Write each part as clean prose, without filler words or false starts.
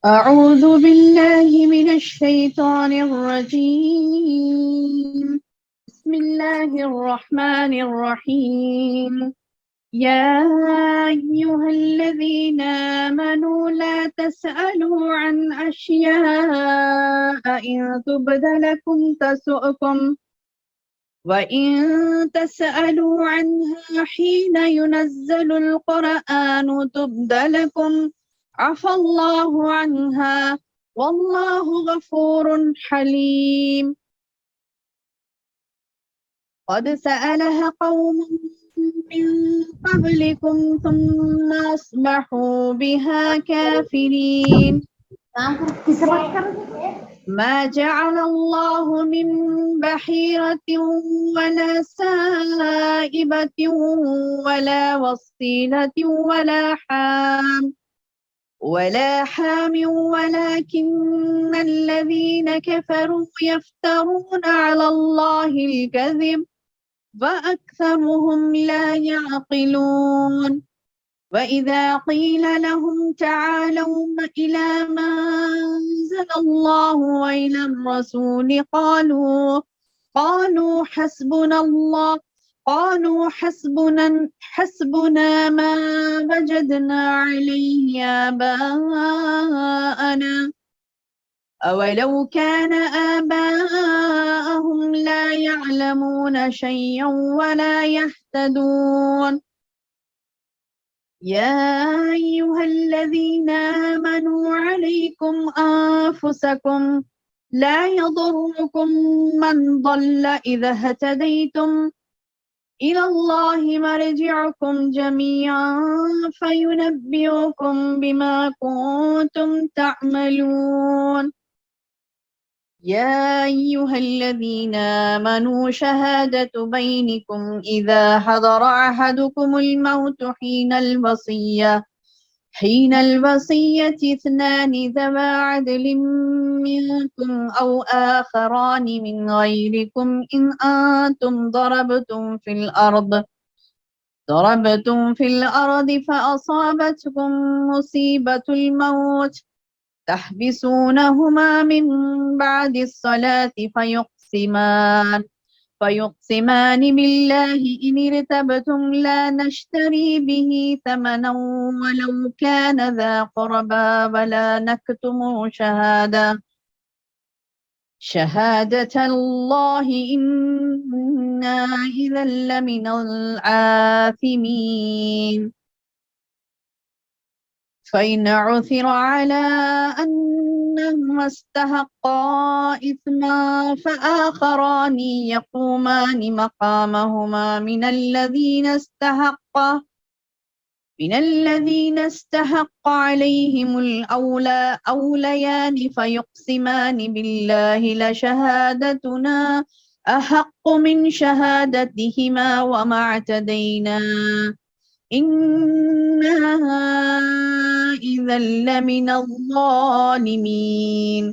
أعوذ بالله من الشيطان الرجيم. بسم الله الرحمن الرحيم. يا أيها الذين آمنوا لا تسألوا عن أشياء إن تبد لكم تسؤكم وإن تسألوا عنها حين ينزل القرآن تبد لكم عفى الله عنها والله غفور حليم. قد سألها قوم من قبلكم ثم أصبحوا بها كافرين. ما جعل الله من بحيرة ولا سائبة ولا وصيلة ولا حام ولكن الذين كفروا يفترون على الله الكذب وأكثرهم لا يعقلون. وإذا قيل لهم تعالوا إلى ما أنزل الله وإلى الرسول قالوا حسبنا ما وجدنا عليه آباءنا أولو كان آباءهم لا يعلمون شيئا ولا يهتدون. يا أيها الذين آمنوا عليكم أنفسكم لا يضركم من ضل إذا اهتديتم إلى الله مرجعكم جميعا فينبئكم بما كنتم تعملون. يا أيها الذين آمنوا شهادة بينكم إذا حضر أحدكم الموت حين الوصية اثنان ذوى عدل منكم أو آخران من غيركم إن أنتم ضربتم في الأرض فأصابتكم مصيبة الموت تحبسونهما من بعد الصلاة فيقسمان بالله إن ارتبتم لا نشتري به ثمنا ولو كان ذا قربى ولا نكتم شهادة الله إنا إذا لمن الآثمين. فإن عثر على أنهما استحقا إثما فآخران يقومان مقامهما من الذين استحق عليهم الأوليان فيقسمان بالله لشهادتنا أحق من شهادتهما وما اعتدينا إنا إذا لمن الظالمين.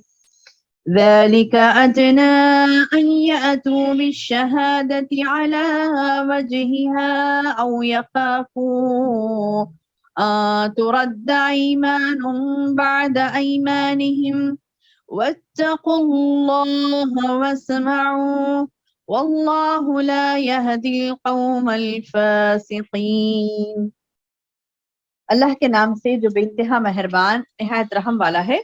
ذلك أدنى أن يأتوا بالشهادة على وجهها أو يخافوا ترد أيمان بعد أيمانهم واتقوا الله واسمعوا والله لا يهدي القوم الفاسقين. اللہ کے نام سے جو بے انتہا مہربان نہایت رحم والا ہے۔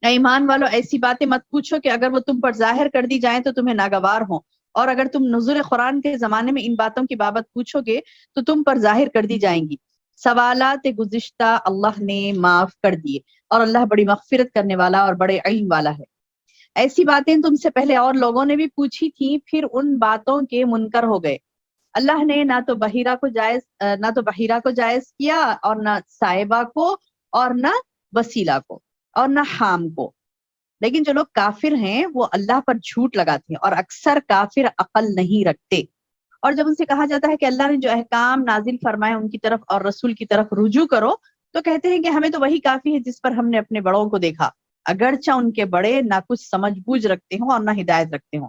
اے ایمان والو ایسی باتیں مت پوچھو کہ اگر وہ تم پر ظاہر کر دی جائیں تو تمہیں ناگوار ہوں، اور اگر تم نزول قرآن کے زمانے میں ان باتوں کی بابت پوچھو گے تو تم پر ظاہر کر دی جائیں گی۔ سوالات گزشتہ اللہ نے معاف کر دیے، اور اللہ بڑی مغفرت کرنے والا اور بڑے علم والا ہے۔ ایسی باتیں تم سے پہلے اور لوگوں نے بھی پوچھی تھیں، پھر ان باتوں کے منکر ہو گئے۔ اللہ نے نہ تو بحیرہ کو جائز کیا، اور نہ صائبہ کو، اور نہ وسیلہ کو، اور نہ حام کو، لیکن جو لوگ کافر ہیں وہ اللہ پر جھوٹ لگاتے ہیں، اور اکثر کافر عقل نہیں رکھتے۔ اور جب ان سے کہا جاتا ہے کہ اللہ نے جو احکام نازل فرمائے ان کی طرف اور رسول کی طرف رجوع کرو، تو کہتے ہیں کہ ہمیں تو وہی کافی ہے جس پر ہم نے اپنے بڑوں کو دیکھا، اگرچہ ان کے بڑے نہ کچھ سمجھ بوجھ رکھتے ہوں اور نہ ہدایت رکھتے ہوں۔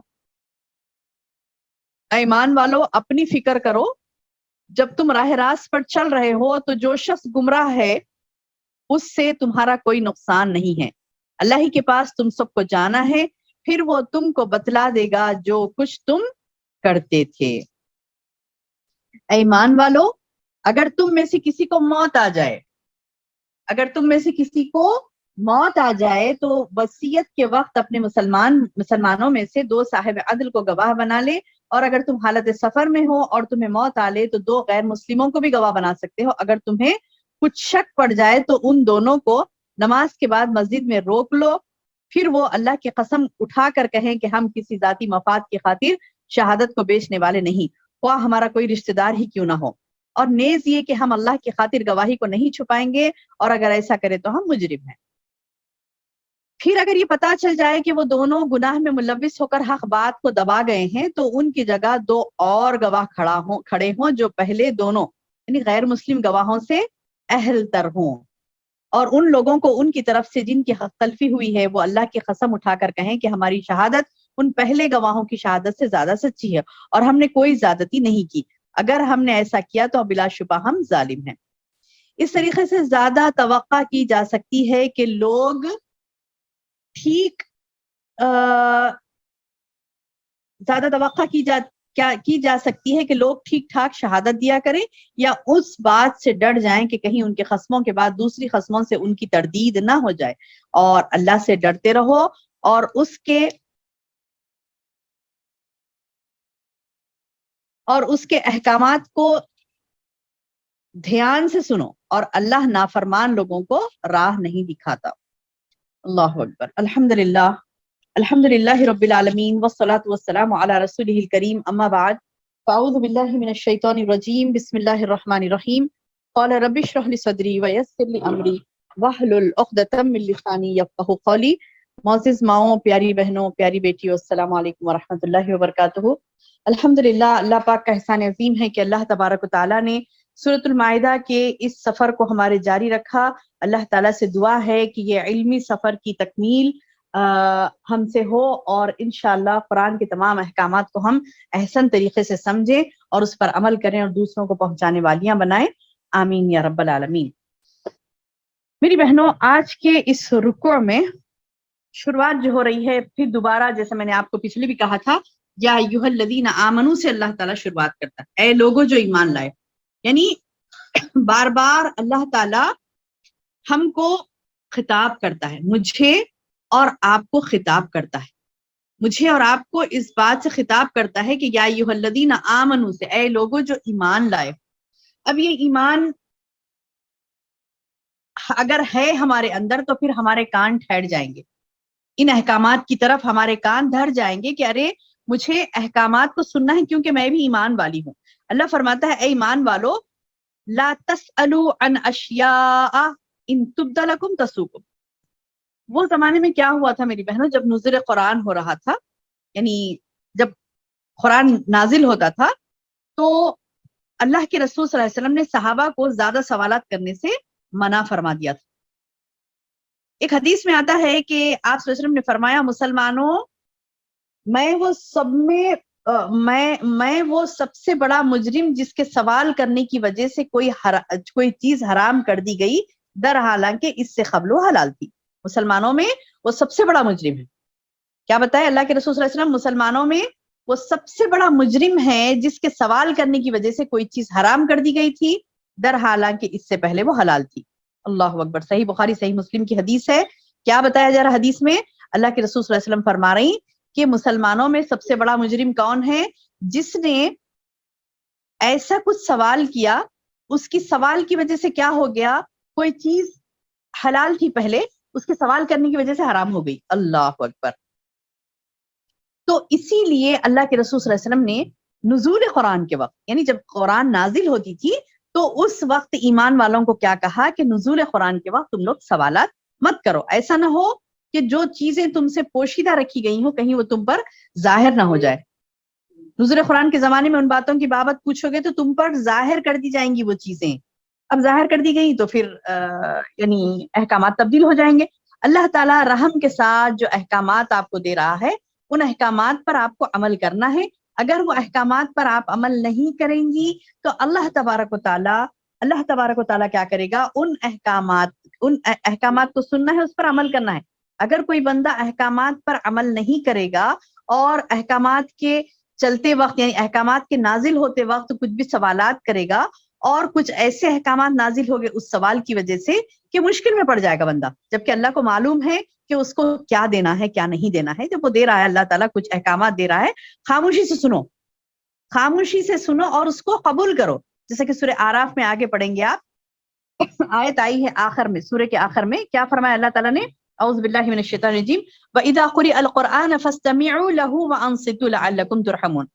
ایمان والو اپنی فکر کرو، جب تم راہ راست پر چل رہے ہو تو جو شخص گمراہ ہے اس سے تمہارا کوئی نقصان نہیں ہے. اللہ ہی کے پاس تم سب کو جانا ہے، پھر وہ تم کو بتلا دے گا جو کچھ تم کرتے تھے. اے ایمان والو، اگر تم میں سے کسی کو موت آ جائے، اگر تم میں سے کسی کو موت آ جائے تو وصیت کے وقت اپنے مسلمانوں میں سے 2 صاحب عدل کو گواہ بنا لے، اور اگر تم حالت سفر میں ہو اور تمہیں موت آ لے تو 2 غیر مسلموں کو بھی گواہ بنا سکتے ہو. اگر تمہیں کچھ شک پڑ جائے تو ان دونوں کو نماز کے بعد مسجد میں روک لو، پھر وہ اللہ کی قسم اٹھا کر کہیں کہ ہم کسی ذاتی مفاد کی خاطر شہادت کو بیچنے والے نہیں، خواہ ہمارا کوئی رشتہ دار ہی کیوں نہ ہو، اور نیز یہ کہ ہم اللہ کی خاطر گواہی کو نہیں چھپائیں گے، اور اگر ایسا کرے تو ہم مجرم ہیں. پھر اگر یہ پتا چل جائے کہ وہ دونوں گناہ میں ملوث ہو کر حق بات کو دبا گئے ہیں تو ان کی جگہ 2 اور گواہ کھڑے ہوں جو پہلے دونوں یعنی غیر مسلم گواہوں سے اہل تر ہوں، اور ان لوگوں کو ان کی طرف سے جن کی حق تلفی ہوئی ہے وہ اللہ کی قسم اٹھا کر کہیں کہ ہماری شہادت ان پہلے گواہوں کی شہادت سے زیادہ سچی ہے اور ہم نے کوئی زیادتی نہیں کی. اگر ہم نے ایسا کیا تو بلا شبہ ہم ظالم ہیں. اس طریقے سے زیادہ توقع کی جا سکتی ہے کہ لوگ ٹھیک زیادہ توقع کی جا سکتی ہے کہ لوگ ٹھیک ٹھاک شہادت دیا کریں یا اس بات سے ڈر جائیں کہ کہیں ان کے خصموں کے بعد دوسری خصموں سے ان کی تردید نہ ہو جائے. اور اللہ سے ڈرتے رہو اور اس کے احکامات کو دھیان سے سنو، اور اللہ نافرمان لوگوں کو راہ نہیں دکھاتا. اللہ اکبر. الحمد للہ رب العالمین والصلاة والسلام علی رسولہ الکریم، اما بعد فاعوذ باللہ من الشیطان الرجیم، بسم اللہ الرحمن الرحیم. قال رب اشرح لی صدری ویسر لی امری واحلل عقدۃ من لسانی یفقہوا قولی. معزز ماؤں، پیاری بہنوں، پیاری بیٹیوں، السلام علیکم ورحمۃ اللہ وبرکاتہ. الحمدللہ، اللہ پاک کا احسان عظیم ہے کہ اللہ تبارک و تعالیٰ نے سورۃ المائدہ کے اس سفر کو ہمارے جاری رکھا. اللہ تعالیٰ سے دعا ہے کہ یہ علمی سفر کی تکمیل ہم سے ہو اور انشاءاللہ قرآن کے تمام احکامات کو ہم احسن طریقے سے سمجھیں اور اس پر عمل کریں اور دوسروں کو پہنچانے والیاں بنائیں. آمین یا رب العالمین. میری بہنوں، آج کے اس رکوع میں شروعات جو ہو رہی ہے، پھر دوبارہ جیسے میں نے آپ کو پچھلے بھی کہا تھا، یا ایھا الذین آمنوا سے اللہ تعالیٰ شروعات کرتا ہے، اے لوگوں جو ایمان لائے. یعنی بار بار اللہ تعالیٰ ہم کو خطاب کرتا ہے، مجھے اور آپ کو خطاب کرتا ہے، مجھے اور آپ کو اس بات سے خطاب کرتا ہے کہ یا ایھا الذین آمنوا سے، اے لوگوں جو ایمان لائے. اب یہ ایمان اگر ہے ہمارے اندر تو پھر ہمارے کان ٹھہر جائیں گے، ان احکامات کی طرف ہمارے کان دھر جائیں گے کہ ارے مجھے احکامات کو سننا ہے کیونکہ میں بھی ایمان والی ہوں. اللہ فرماتا ہے اے ایمان والو لا تسألوا عن اشیاء ان تبد لکم تسؤکم. وہ زمانے میں کیا ہوا تھا میری بہنوں، جب نزول قرآن ہو رہا تھا، یعنی جب قرآن نازل ہوتا تھا تو اللہ کے رسول صلی اللہ علیہ وسلم نے صحابہ کو زیادہ سوالات کرنے سے منع فرما دیا تھا. ایک حدیث میں آتا ہے کہ آپ صلی اللہ علیہ وسلم نے فرمایا، مسلمانوں میں وہ سب سے بڑا مجرم جس کے سوال کرنے کی وجہ سے کوئی چیز حرام کر دی گئی، در حالانکہ اس سے قبل وہ حلال تھی. مسلمانوں میں وہ سب سے بڑا مجرم ہے. کیا بتایا اللہ کے رسول صلی اللہ علیہ وسلم؟ مسلمانوں میں وہ سب سے بڑا مجرم ہے جس کے سوال کرنے کی وجہ سے کوئی چیز حرام کر دی گئی تھی، در حالانکہ اس سے پہلے وہ حلال تھی. اللہ اکبر. صحیح بخاری صحیح مسلم کی حدیث ہے. کیا بتایا جا رہا حدیث میں؟ اللہ کے رسول صلی اللہ علیہ وسلم فرما رہی کہ مسلمانوں میں سب سے بڑا مجرم کون ہے؟ جس نے ایسا کچھ سوال کیا، اس کی سوال کی وجہ سے کیا ہو گیا، کوئی چیز حلال تھی پہلے، اس کے سوال کرنے کی وجہ سے حرام ہو گئی. اللہ اکبر. تو اسی لیے اللہ کے رسول صلی اللہ علیہ وسلم نے نزول قرآن کے وقت، یعنی جب قرآن نازل ہوتی تھی تو اس وقت ایمان والوں کو کیا کہا کہ نزول قرآن کے وقت تم لوگ سوالات مت کرو. ایسا نہ ہو کہ جو چیزیں تم سے پوشیدہ رکھی گئی ہوں کہیں وہ تم پر ظاہر نہ ہو جائے. نزول قرآن کے زمانے میں ان باتوں کی بابت پوچھو گے تو تم پر ظاہر کر دی جائیں گی وہ چیزیں. اب ظاہر کر دی گئی تو پھر یعنی احکامات تبدیل ہو جائیں گے. اللہ تعالیٰ رحم کے ساتھ جو احکامات آپ کو دے رہا ہے ان احکامات پر آپ کو عمل کرنا ہے. اگر وہ احکامات پر آپ عمل نہیں کریں گی تو اللہ تبارک و تعالیٰ اللہ تبارک و تعالیٰ کیا کرے گا، ان احکامات کو سننا ہے، اس پر عمل کرنا ہے. اگر کوئی بندہ احکامات پر عمل نہیں کرے گا اور احکامات کے چلتے وقت یعنی احکامات کے نازل ہوتے وقت کچھ بھی سوالات کرے گا اور کچھ ایسے احکامات نازل ہو گئے اس سوال کی وجہ سے کہ مشکل میں پڑ جائے گا بندہ، جبکہ اللہ کو معلوم ہے کہ اس کو کیا دینا ہے کیا نہیں دینا ہے. جب وہ دے رہا ہے، اللہ تعالیٰ کچھ احکامات دے رہا ہے، خاموشی سے سنو، خاموشی سے سنو اور اس کو قبول کرو. جیسا کہ سورہ آراف میں آگے پڑھیں گے آپ، آیت آئی ہے آخر میں، سورہ کے آخر میں کیا فرمایا اللہ تعالیٰ نے، اعوذ باللہ من الشیطان الرجیم، وَإِذَا قُرِئَ الْقُرْآنَ فَاسْتَمِعُوا لَهُ وَأَنصِتُوا لَعَلَّكُمْ تُرْحَمُونَ.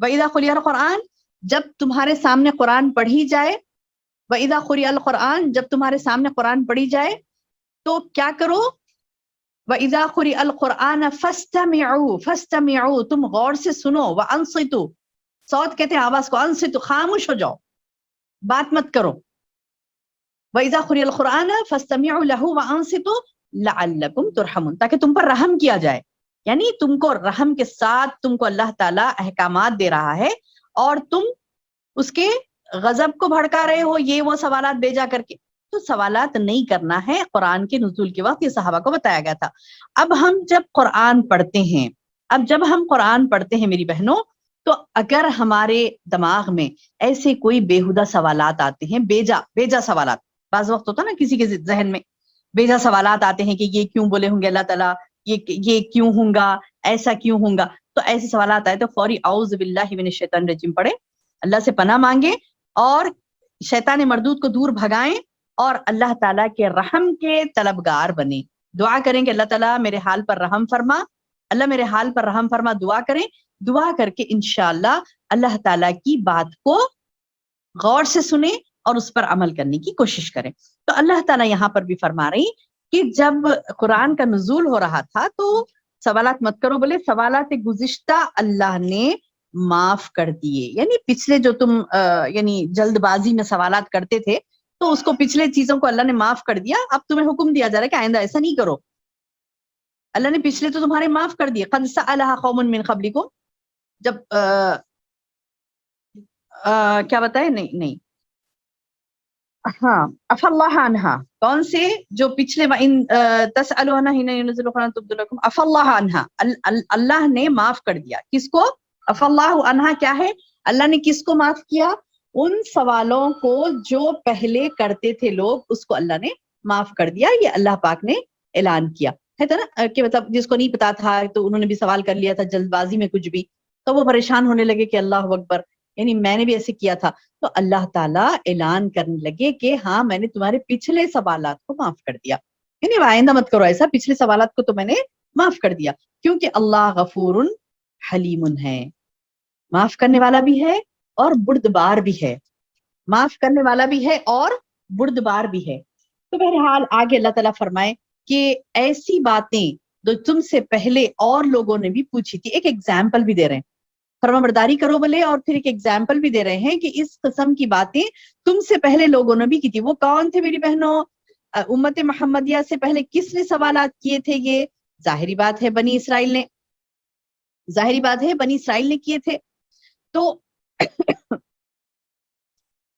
وَإِذَا قُرِئَ الْقُرْآنَ، جب تمہارے سامنے قرآن پڑھی جائے، وَإِذَا قُرِئَ الْقُرْآنَ، جب تمہارے سامنے قرآن پڑھی جائے تو کیا کرو، وَإِذَا قُرِئَ الْقُرْآنَ فَاسْتَمِعُوا، تم غور سے سنو، وَأَنصِتُوا، صوت کہتے ہیں آواز کو، انصتوا، خاموش ہو جاؤ، بات مت کرو. وَإِذَا قُرِئَ الْقُرْآنَ فَاسْتَمِعُوا لَهُ وَأَنصِتُوا لَعَلَّكُمْ تُرْحَمُونَ، تاکہ تم پر رحم کیا جائے. یعنی تم کو رحم کے ساتھ تم کو اللہ تعالیٰ احکامات دے رہا ہے اور تم اس کے غضب کو بھڑکا رہے ہو یہ وہ سوالات بھیجا کر کے. تو سوالات نہیں کرنا ہے. قرآن کے نزول کے وقت یہ صحابہ کو بتایا گیا تھا. اب ہم جب قرآن پڑھتے ہیں میری بہنوں، تو اگر ہمارے دماغ میں ایسے کوئی بیہودہ سوالات آتے ہیں، بیجا سوالات، بعض وقت ہوتا نا کسی کے ذہن میں بیجا سوالات آتے ہیں کہ یہ کیوں بولے ہوں گے اللہ تعالیٰ، یہ کیوں ہوں گا، ایسا کیوں ہوں گا، تو ایسے سوالات آئے تو فوری اعوذ باللہ من الشیطان الرجیم پڑھے، اللہ سے پناہ مانگے اور شیطان مردود کو دور بھگائیں اور اللہ تعالیٰ کے رحم کے طلبگار بنے. دعا کریں کہ اللہ تعالیٰ میرے حال پر رحم فرما، اللہ میرے حال پر رحم فرما، دعا کریں. دعا کر کے انشاءاللہ اللہ تعالیٰ کی بات کو غور سے سنیں اور اس پر عمل کرنے کی کوشش کریں. تو اللہ تعالیٰ یہاں پر بھی فرما رہی کہ جب قرآن کا نزول ہو رہا تھا تو سوالات مت کرو، بولے سوالات گزشتہ اللہ نے معاف کر دیے. یعنی پچھلے جو تم یعنی جلد بازی میں سوالات کرتے تھے تو اس کو پچھلے چیزوں کو اللہ نے معاف کر دیا. اب تمہیں حکم دیا جا رہا ہے کہ آئندہ ایسا نہیں کرو. اللہ نے پچھلے تو تمہارے معاف کر دیے. قد سألها قوم من قبلکم، جب کیا بتائے، نہیں ہاں، عفا اللہ عنہا، کون سے جو پچھلے تسألون حين ينزل القرآن تبد لكم، عفا اللہ عنہا، اللہ نے معاف کر دیا. کس کو؟ عفا اللہ عنہا کیا ہے؟ اللہ نے کس کو معاف کیا؟ ان سوالوں کو جو پہلے کرتے تھے لوگ، اس کو اللہ نے معاف کر دیا. یہ اللہ پاک نے اعلان کیا ہے نا، کہ مطلب جس کو نہیں پتا تھا تو انہوں نے بھی سوال کر لیا تھا جلد بازی میں کچھ بھی، تو وہ پریشان ہونے لگے کہ اللہ اکبر، یعنی میں نے بھی ایسے کیا تھا. تو اللہ تعالیٰ اعلان کرنے لگے کہ ہاں میں نے تمہارے پچھلے سوالات کو معاف کر دیا، یعنی آئندہ مت کرو ایسا، پچھلے سوالات کو تو میں نے معاف کر دیا. کیونکہ اللہ غفور حلیم ہے، معاف کرنے والا بھی ہے اور بردبار بھی ہے، معاف کرنے والا بھی ہے اور بردبار بھی ہے. تو بہرحال آگے اللہ تعالیٰ فرمائے کہ ایسی باتیں جو تم سے پہلے اور لوگوں نے بھی پوچھی تھی. ایک ایگزامپل بھی دے رہے ہیں، فرما برداری کرو بولے، اور پھر ایک ایگزامپل بھی دے رہے ہیں کہ اس قسم کی باتیں تم سے پہلے لوگوں نے بھی کی تھی. وہ کون تھے میری بہنوں؟ امت محمدیہ سے پہلے کس نے سوالات کیے تھے؟ یہ ظاہری بات ہے بنی اسرائیل نے کیے تھے. تو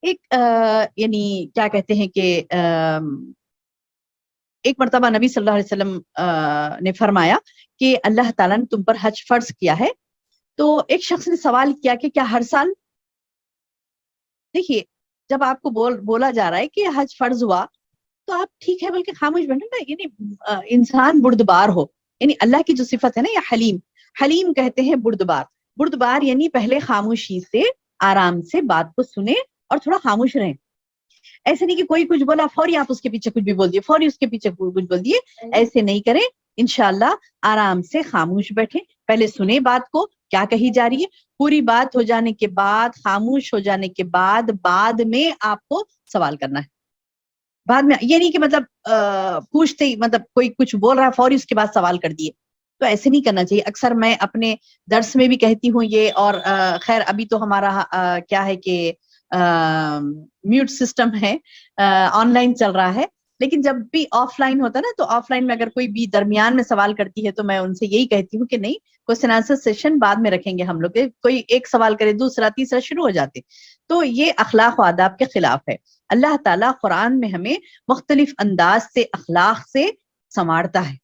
ایک یعنی کیا کہتے ہیں کہ ایک مرتبہ نبی صلی اللہ علیہ وسلم نے فرمایا کہ اللہ تعالیٰ نے تم پر حج فرض کیا ہے. تو ایک شخص نے سوال کیا کہ کیا ہر سال؟ دیکھیے، جب آپ کو بولا جا رہا ہے کہ حج فرض ہوا تو آپ ٹھیک ہے بلکہ خاموش بیٹھے نا، یعنی انسان بردبار ہو. یعنی اللہ کی جو صفت ہے نا، یا حلیم کہتے ہیں بردبار یعنی پہلے خاموشی سے آرام سے بات کو سنے اور تھوڑا خاموش رہیں. ایسے نہیں کہ کوئی کچھ بولا فوری آپ اس کے پیچھے کچھ بھی بول دیے، فوری اس کے پیچھے کچھ بول دیے، ایسے نہیں کریں. انشاءاللہ آرام سے خاموش بیٹھے، پہلے سنے بات کو کیا کہی جا رہی ہے، پوری بات ہو جانے کے بعد، خاموش ہو جانے کے بعد میں آپ کو سوال کرنا ہے. بعد میں یہ نہیں کہ مطلب پوچھتے ہی مطلب کوئی کچھ بول رہا ہے فوری اس کے بعد سوال کر دیے، تو ایسے نہیں کرنا چاہیے. اکثر میں اپنے درس میں بھی کہتی ہوں یہ، اور خیر ابھی تو ہمارا کیا ہے کہ میوٹ سسٹم ہے، آن لائن چل رہا ہے، لیکن جب بھی آف لائن ہوتا نا تو آف لائن میں اگر کوئی بھی درمیان میں سوال کرتی ہے تو میں ان سے یہی کہتی ہوں کہ نہیں، کوشچن آنسر سیشن بعد میں رکھیں گے ہم لوگ، کوئی ایک سوال کرے دوسرا تیسرا شروع ہو جاتے، تو یہ اخلاق و آداب کے خلاف ہے۔ اللہ تعالیٰ قرآن میں ہمیں مختلف انداز سے اخلاق سے سنوارتا ہے،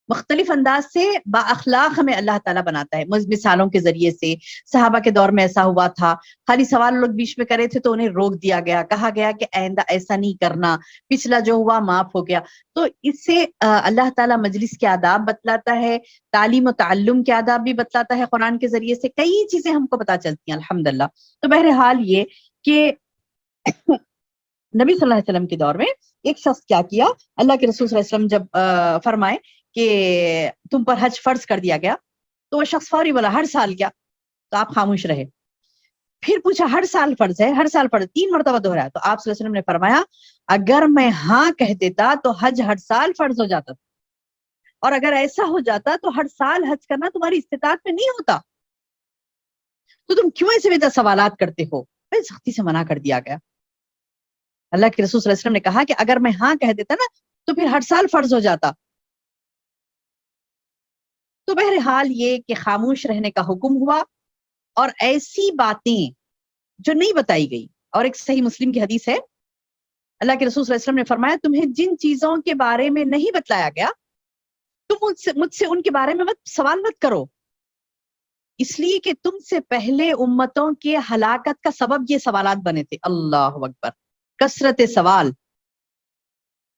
مختلف انداز سے با اخلاق ہمیں اللہ تعالیٰ بناتا ہے، مثالوں کے ذریعے سے۔ صحابہ کے دور میں ایسا ہوا تھا، خالی سوال لوگ بیچ میں کرے تھے تو انہیں روک دیا گیا، کہا گیا کہ آئندہ ایسا نہیں کرنا، پچھلا جو ہوا معاف ہو گیا۔ تو اس سے اللہ تعالیٰ مجلس کے آداب بتلاتا ہے، تعلیم و تعلم کے آداب بھی بتلاتا ہے، قرآن کے ذریعے سے کئی چیزیں ہم کو پتہ چلتی ہیں الحمدللہ۔ تو بہرحال یہ کہ نبی صلی اللہ علیہ وسلم کے دور میں ایک شخص کیا کیا، اللہ کے رسول صلی اللہ علیہ وسلم جب فرمائے کہ تم پر حج فرض کر دیا گیا، تو وہ شخص فوری بولا ہر سال کیا، تو آپ خاموش رہے۔ پھر پوچھا ہر سال فرض ہے، ہر سال فرض، 3 مرتبہ دہرایا، تو آپ صلی اللہ علیہ وسلم نے فرمایا اگر میں ہاں کہہ دیتا تو حج ہر سال فرض ہو جاتا، اور اگر ایسا ہو جاتا تو ہر سال حج کرنا تمہاری استطاعت میں نہیں ہوتا، تو تم کیوں ایسے بے سوالات کرتے ہو؟ سختی سے منع کر دیا گیا۔ اللہ کے رسول صلی اللہ علیہ وسلم نے کہا کہ اگر میں ہاں کہہ دیتا نا تو پھر ہر سال فرض ہو جاتا۔ تو بہرحال یہ کہ خاموش رہنے کا حکم ہوا، اور ایسی باتیں جو نہیں بتائی گئی، اور ایک صحیح مسلم کی حدیث ہے، اللہ کے رسول صلی اللہ علیہ وسلم نے فرمایا تمہیں جن چیزوں کے بارے میں نہیں بتلایا گیا تم مجھ سے ان کے بارے میں سوال مت کرو، اس لیے کہ تم سے پہلے امتوں کے ہلاکت کا سبب یہ سوالات بنے تھے۔ اللہ اکبر، کثرت سوال،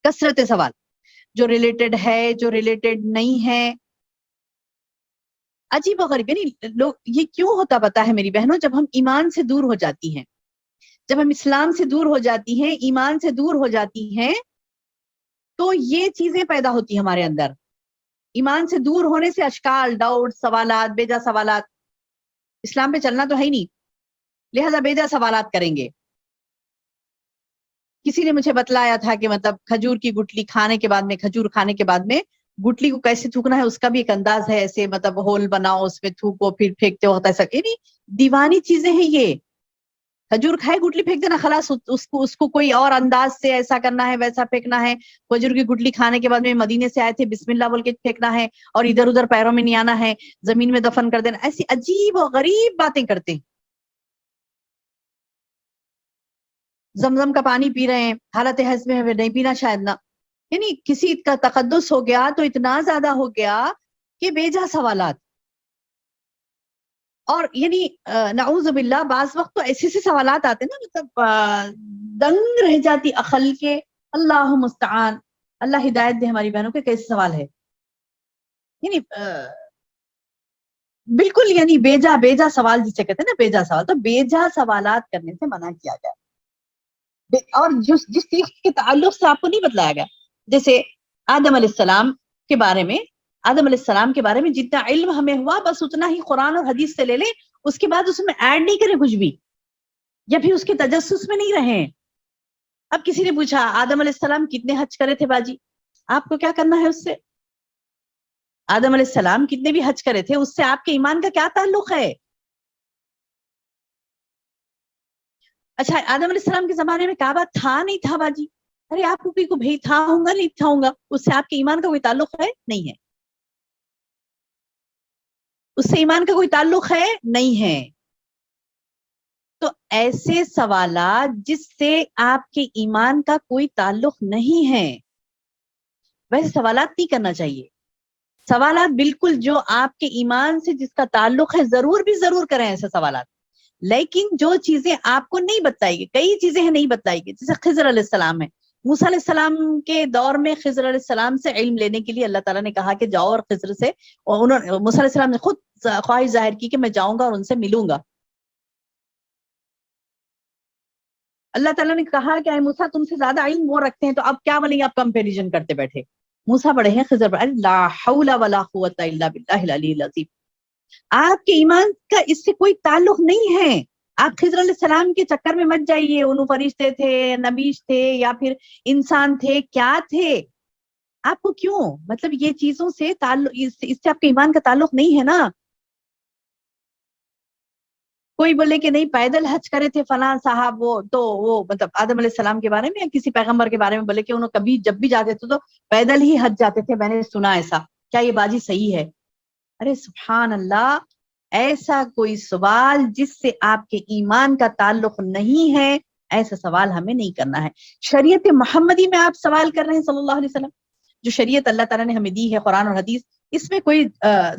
کثرت سوال، جو ریلیٹڈ ہے جو ریلیٹڈ نہیں ہے۔ عجیب و غریب، یعنی لوگ یہ کیوں ہوتا پتا ہے میری بہنوں، جب ہم ایمان سے دور ہو جاتی ہیں، جب ہم اسلام سے دور ہو جاتی ہیں، ایمان سے دور ہو جاتی ہیں، تو یہ چیزیں پیدا ہوتی ہیں ہمارے اندر۔ ایمان سے دور ہونے سے اشکال، ڈاؤٹ، سوالات، بیجا سوالات، اسلام پہ چلنا تو ہے ہی نہیں، لہذا بیجا سوالات کریں گے۔ کسی نے مجھے بتلایا تھا کہ مطلب کھجور کی گٹلی کھانے کے بعد میں، کھجور کھانے کے بعد میں گٹلی کو کیسے تھوکنا ہے، اس کا بھی ایک انداز ہے، ایسے مطلب ہول بناؤ، اس میں تھوکو، پھر پھینکتے وقت ایسا، یعنی دیوانی چیزیں ہیں یہ۔ کھجور کھائے گٹلی پھینک دینا، خلاص اس کو کوئی اور انداز سے ایسا کرنا ہے، ویسا پھینکنا ہے۔ کھجور کی گٹلی کھانے کے بعد میں مدینے سے آئے تھے، بسم اللہ بول کے پھینکنا ہے، اور ادھر ادھر پیروں میں نہیں آنا ہے، زمین میں دفن کر دینا، ایسی عجیب و غریب باتیں کرتے ہیں۔ زمزم کا پانی پی رہے ہیں، حالت حیض میں نہیں پینا شاید نہ، یعنی کسی کا تقدس ہو گیا تو اتنا زیادہ ہو گیا کہ بیجا سوالات۔ اور یعنی نعوذ باللہ بعض وقت تو ایسے سے سوالات آتے نا، مطلب دنگ رہ جاتی عقل کے۔ اللہ مستعان، اللہ ہدایت دے ہماری بہنوں کے، کیسے سوال ہے، یعنی بالکل یعنی بیجا سوال جسے کہتے ہیں نا، بیجا سوال، تو بیجا سوالات کرنے سے منع کیا گیا۔ اور جس چیز کے تعلق سے آپ کو نہیں بتلایا گیا، جیسے آدم علیہ السلام کے بارے میں، آدم علیہ السلام کے بارے میں جتنا علم ہمیں ہوا بس اتنا ہی قرآن اور حدیث سے لے لیں، اس کے بعد اس میں ایڈ نہیں کریں کچھ بھی، یا پھر اس کے تجسس میں نہیں رہیں۔ اب کسی نے پوچھا آدم علیہ السلام کتنے حج کرے تھے باجی، آپ کو کیا کرنا ہے اس سے؟ آدم علیہ السلام کتنے بھی حج کرے تھے، اس سے آپ کے ایمان کا کیا تعلق ہے؟ اچھا آدم علیہ السلام کے زمانے میں کعبہ تھا نہیں تھا باجی، ارے آپ کو بھائی تھا ہوں گا نہیں تھا ہوں گا، اس سے آپ کے ایمان کا کوئی تعلق ہے؟ نہیں ہے، اس سے ایمان کا کوئی تعلق ہے؟ نہیں ہے۔ تو ایسے سوالات جس سے آپ کے ایمان کا کوئی تعلق نہیں ہے، ویسے سوالات نہیں کرنا چاہیے۔ سوالات بالکل جو آپ کے ایمان سے جس کا تعلق ہے ضرور بھی ضرور کریں ایسے سوالات، لیکن جو چیزیں آپ کو نہیں بتائی گئی، کئی چیزیں ہیں نہیں بتائی گئی، جیسے خضر علیہ السلام ہے، موسیٰ علیہ السلام کے دور میں خضر علیہ السلام سے علم لینے کے لیے اللہ تعالیٰ نے کہا کہ جاؤ، اور خضر سے، اور موسیٰ علیہ السلام نے خود خواہش ظاہر کی کہ میں جاؤں گا اور ان سے ملوں گا۔ اللہ تعالیٰ نے کہا کہ اے موسیٰ تم سے زیادہ علم وہ رکھتے ہیں، تو اب کیا بولیں گے، آپ کمپیریزن کرتے بیٹھے، موسیٰ بڑے ہیں، خضر بڑے، لا حول ولا قوت الا باللہ العلی العظیم۔ آپ کے ایمان کا اس سے کوئی تعلق نہیں ہے، آپ خضر علیہ السلام کے چکر میں مت جائیے، انہوں فرشتے تھے، نبیش تھے، یا پھر انسان تھے، کیا تھے، آپ کو کیوں، مطلب یہ چیزوں سے تعلق، اس سے آپ کے ایمان کا تعلق نہیں ہے نا۔ کوئی بولے کہ نہیں پیدل حج کرے تھے فلاں صاحب، وہ مطلب آدم علیہ السلام کے بارے میں یا کسی پیغمبر کے بارے میں بولے کہ انہوں کبھی جب بھی جاتے تھے تو پیدل ہی حج جاتے تھے، میں نے سنا ایسا، کیا یہ باجی صحیح ہے؟ ارے سبحان اللہ، ایسا کوئی سوال جس سے آپ کے ایمان کا تعلق نہیں ہے، ایسا سوال ہمیں نہیں کرنا ہے۔ شریعت محمدی میں آپ سوال کر رہے ہیں صلی اللہ علیہ وسلم، جو شریعت اللہ تعالیٰ نے ہمیں دی ہے قرآن اور حدیث، اس میں کوئی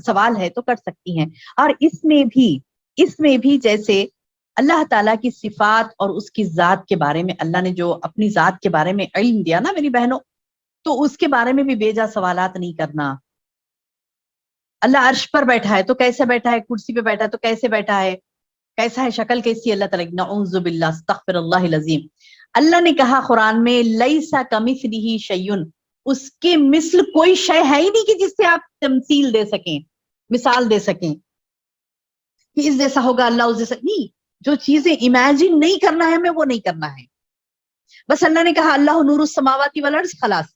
سوال ہے تو کر سکتی ہیں۔ اور اس میں بھی جیسے اللہ تعالیٰ کی صفات اور اس کی ذات کے بارے میں اللہ نے جو اپنی ذات کے بارے میں علم دیا نا میری بہنوں، تو اس کے بارے میں بھی بیجا سوالات نہیں کرنا۔ اللہ عرش پر بیٹھا ہے تو کیسے بیٹھا ہے، کرسی پہ بیٹھا ہے تو کیسے بیٹھا ہے، کیسا ہے، شکل کیسی ہے اللہ تعالیٰ کی، نعوذ باللہ، استغفر اللہ العظیم۔ اللہ نے کہا قرآن میں لیسا کمثلہ شیء، اس کے مثل کوئی شے ہے ہی نہیں کہ جس سے آپ تمثیل دے سکیں، مثال دے سکیں کہ اس جیسا ہوگا اللہ، اس جیسا نہیں۔ جو چیزیں امیجن نہیں کرنا ہے ہمیں وہ نہیں کرنا ہے۔ بس اللہ نے کہا اللہ نور السماوات والارض، خلاص۔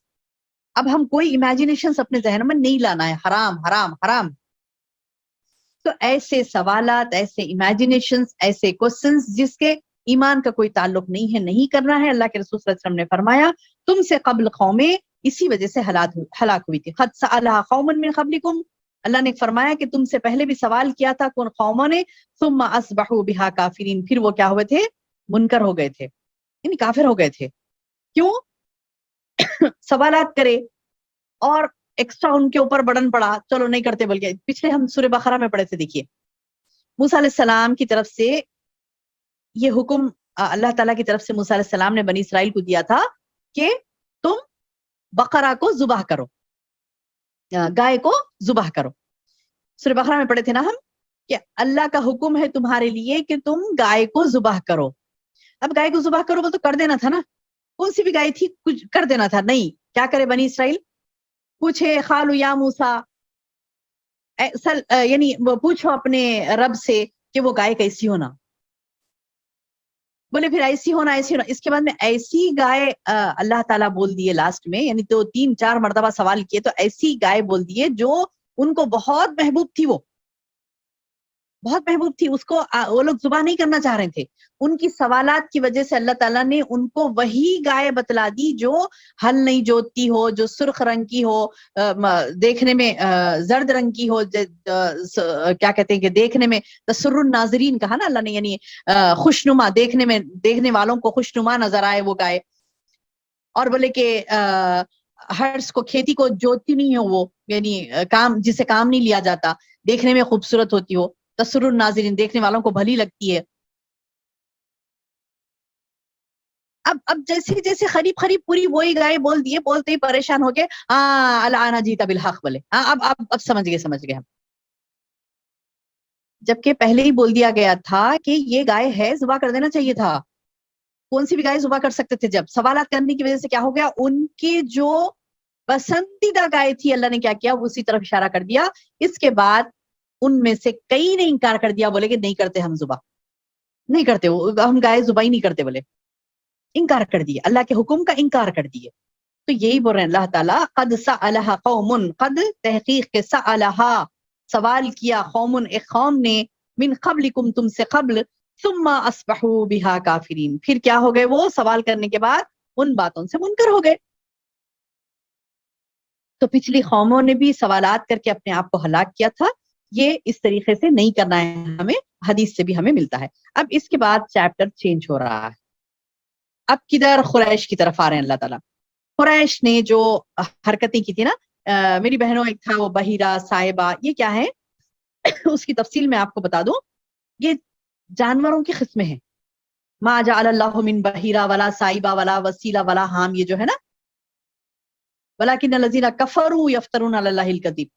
اب ہم کوئی امیجنیشن اپنے ذہن میں نہیں لانا ہے، حرام حرام حرام۔ تو ایسے سوالات، ایسے امیجنیشنز، ایسے کوسچنز جس کے ایمان کا کوئی تعلق نہیں ہے، نہیں کرنا ہے۔ اللہ کے رسول صلی اللہ علیہ وسلم نے فرمایا تم سے قبل قومیں اسی وجہ سے ہلاک ہوئی تھی۔ قد سألها قوم من قبلکم، اللہ نے فرمایا کہ تم سے پہلے بھی سوال کیا تھا کون قوموں نے، ثم اصبحوا بها کافرین، پھر وہ کیا ہوئے تھے، منکر ہو گئے تھے، یعنی کافر ہو گئے تھے۔ کیوں؟ سوالات کرے اور ایکسٹرا ان کے اوپر برڈن پڑا، چلو نہیں کرتے بلکہ پچھلے ہم سورہ بقرہ میں پڑھے تھے، دیکھیے موسیٰ علیہ السلام کی طرف سے یہ حکم اللہ تعالیٰ کی طرف سے موسیٰ علیہ السلام نے بنی اسرائیل کو دیا تھا کہ تم بقرہ کو ذبح کرو، گائے کو ذبح کرو۔ سورہ بقرہ میں پڑھے تھے نا ہم کہ اللہ کا حکم ہے تمہارے لیے کہ تم گائے کو ذبح کرو۔ اب گائے کو ذبح کرو تو کر دینا تھا نا، کون سی بھی گائے تھی کچھ کر دینا تھا، نہیں، کیا کرے بنی اسرائیل، پوچھے قالوا یا موسیٰ، یعنی پوچھو اپنے رب سے کہ وہ گائے کیسی ہونا، بولے پھر ایسی ہونا ایسی ہونا۔ اس کے بعد میں ایسی گائے اللہ تعالیٰ بول دیے لاسٹ میں، یعنی 2-3-4 مرتبہ سوال کیے تو ایسی گائے بول دیے جو ان کو بہت محبوب تھی، وہ بہت محبوب تھی، اس کو وہ لوگ ذبح نہیں کرنا چاہ رہے تھے۔ ان کی سوالات کی وجہ سے اللہ تعالیٰ نے ان کو وہی گائے بتلا دی جو ہل نہیں جوتتی ہو، جو سرخ رنگ کی ہو، دیکھنے میں زرد رنگ کی ہو، کیا کہتے ہیں کہ دیکھنے میں تسر الناظرین کہا نا اللہ نے، یعنی خوشنما، دیکھنے میں دیکھنے والوں کو خوشنما نظر آئے وہ گائے۔ اور بولے کہ ہرس کو، کھیتی کو جوتتی نہیں ہو وہ، یعنی کام جسے کام نہیں لیا جاتا، دیکھنے میں خوبصورت ہوتی ہو، تسر الناظرین، دیکھنے والوں کو بھلی لگتی ہے۔ اب جیسے جیسے قریب پوری وہی گائے بول دیے، بولتے ہی پریشان ہو گئے، ہاں الآن جیت بالحق، بولے ہاں اب سمجھ گئے ہم، جبکہ پہلے ہی بول دیا گیا تھا کہ یہ گائے ہے، ذبح کر دینا چاہیے تھا، کون سی بھی گائے ذبح کر سکتے تھے۔ جب سوالات کرنے کی وجہ سے کیا ہو گیا، ان کے جو پسندیدہ گائے تھی اللہ نے کیا کیا، اسی طرف اشارہ کر دیا۔ اس کے بعد ان میں سے کئی نے انکار کر دیا، بولے کہ نہیں کرتے ہم ذبح، نہیں کرتے، ہم گائے ذبح ہی نہیں کرتے، بولے انکار کر دیے، اللہ کے حکم کا انکار کر دیے۔ تو یہی بول رہے ہیں اللہ تعالیٰ، قد سألها قوم، قد تحقیق کے سألها سوال کیا، قوم ایک قوم نے، من قبلکم تم سے قبل، ثم اصبحوا بها کافرین، پھر کیا ہو گئے، وہ سوال کرنے کے بعد ان باتوں سے منکر ہو گئے۔ تو پچھلی قوموں نے بھی سوالات کر کے اپنے آپ کو ہلاک کیا تھا، یہ اس طریقے سے نہیں کرنا ہے ہمیں، حدیث سے بھی ہمیں ملتا ہے۔ اب اس کے بعد چیپٹر چینج ہو رہا ہے، اب کدھر، قریش کی طرف آ رہے ہیں اللہ تعالیٰ۔ قریش نے جو حرکتیں کی تھی نا، میری بہنوں، ایک تھا وہ بحیرہ، صائبہ، یہ کیا ہے اس کی تفصیل میں آپ کو بتا دوں، یہ جانوروں کی قسمیں ہیں۔ ما جعل اللہ من بحیرہ ولا صائبہ ولا وسیلہ ولا حام، یہ جو ہے نا، ولکن الذین کفروا یفترون علی اللہ الکذب،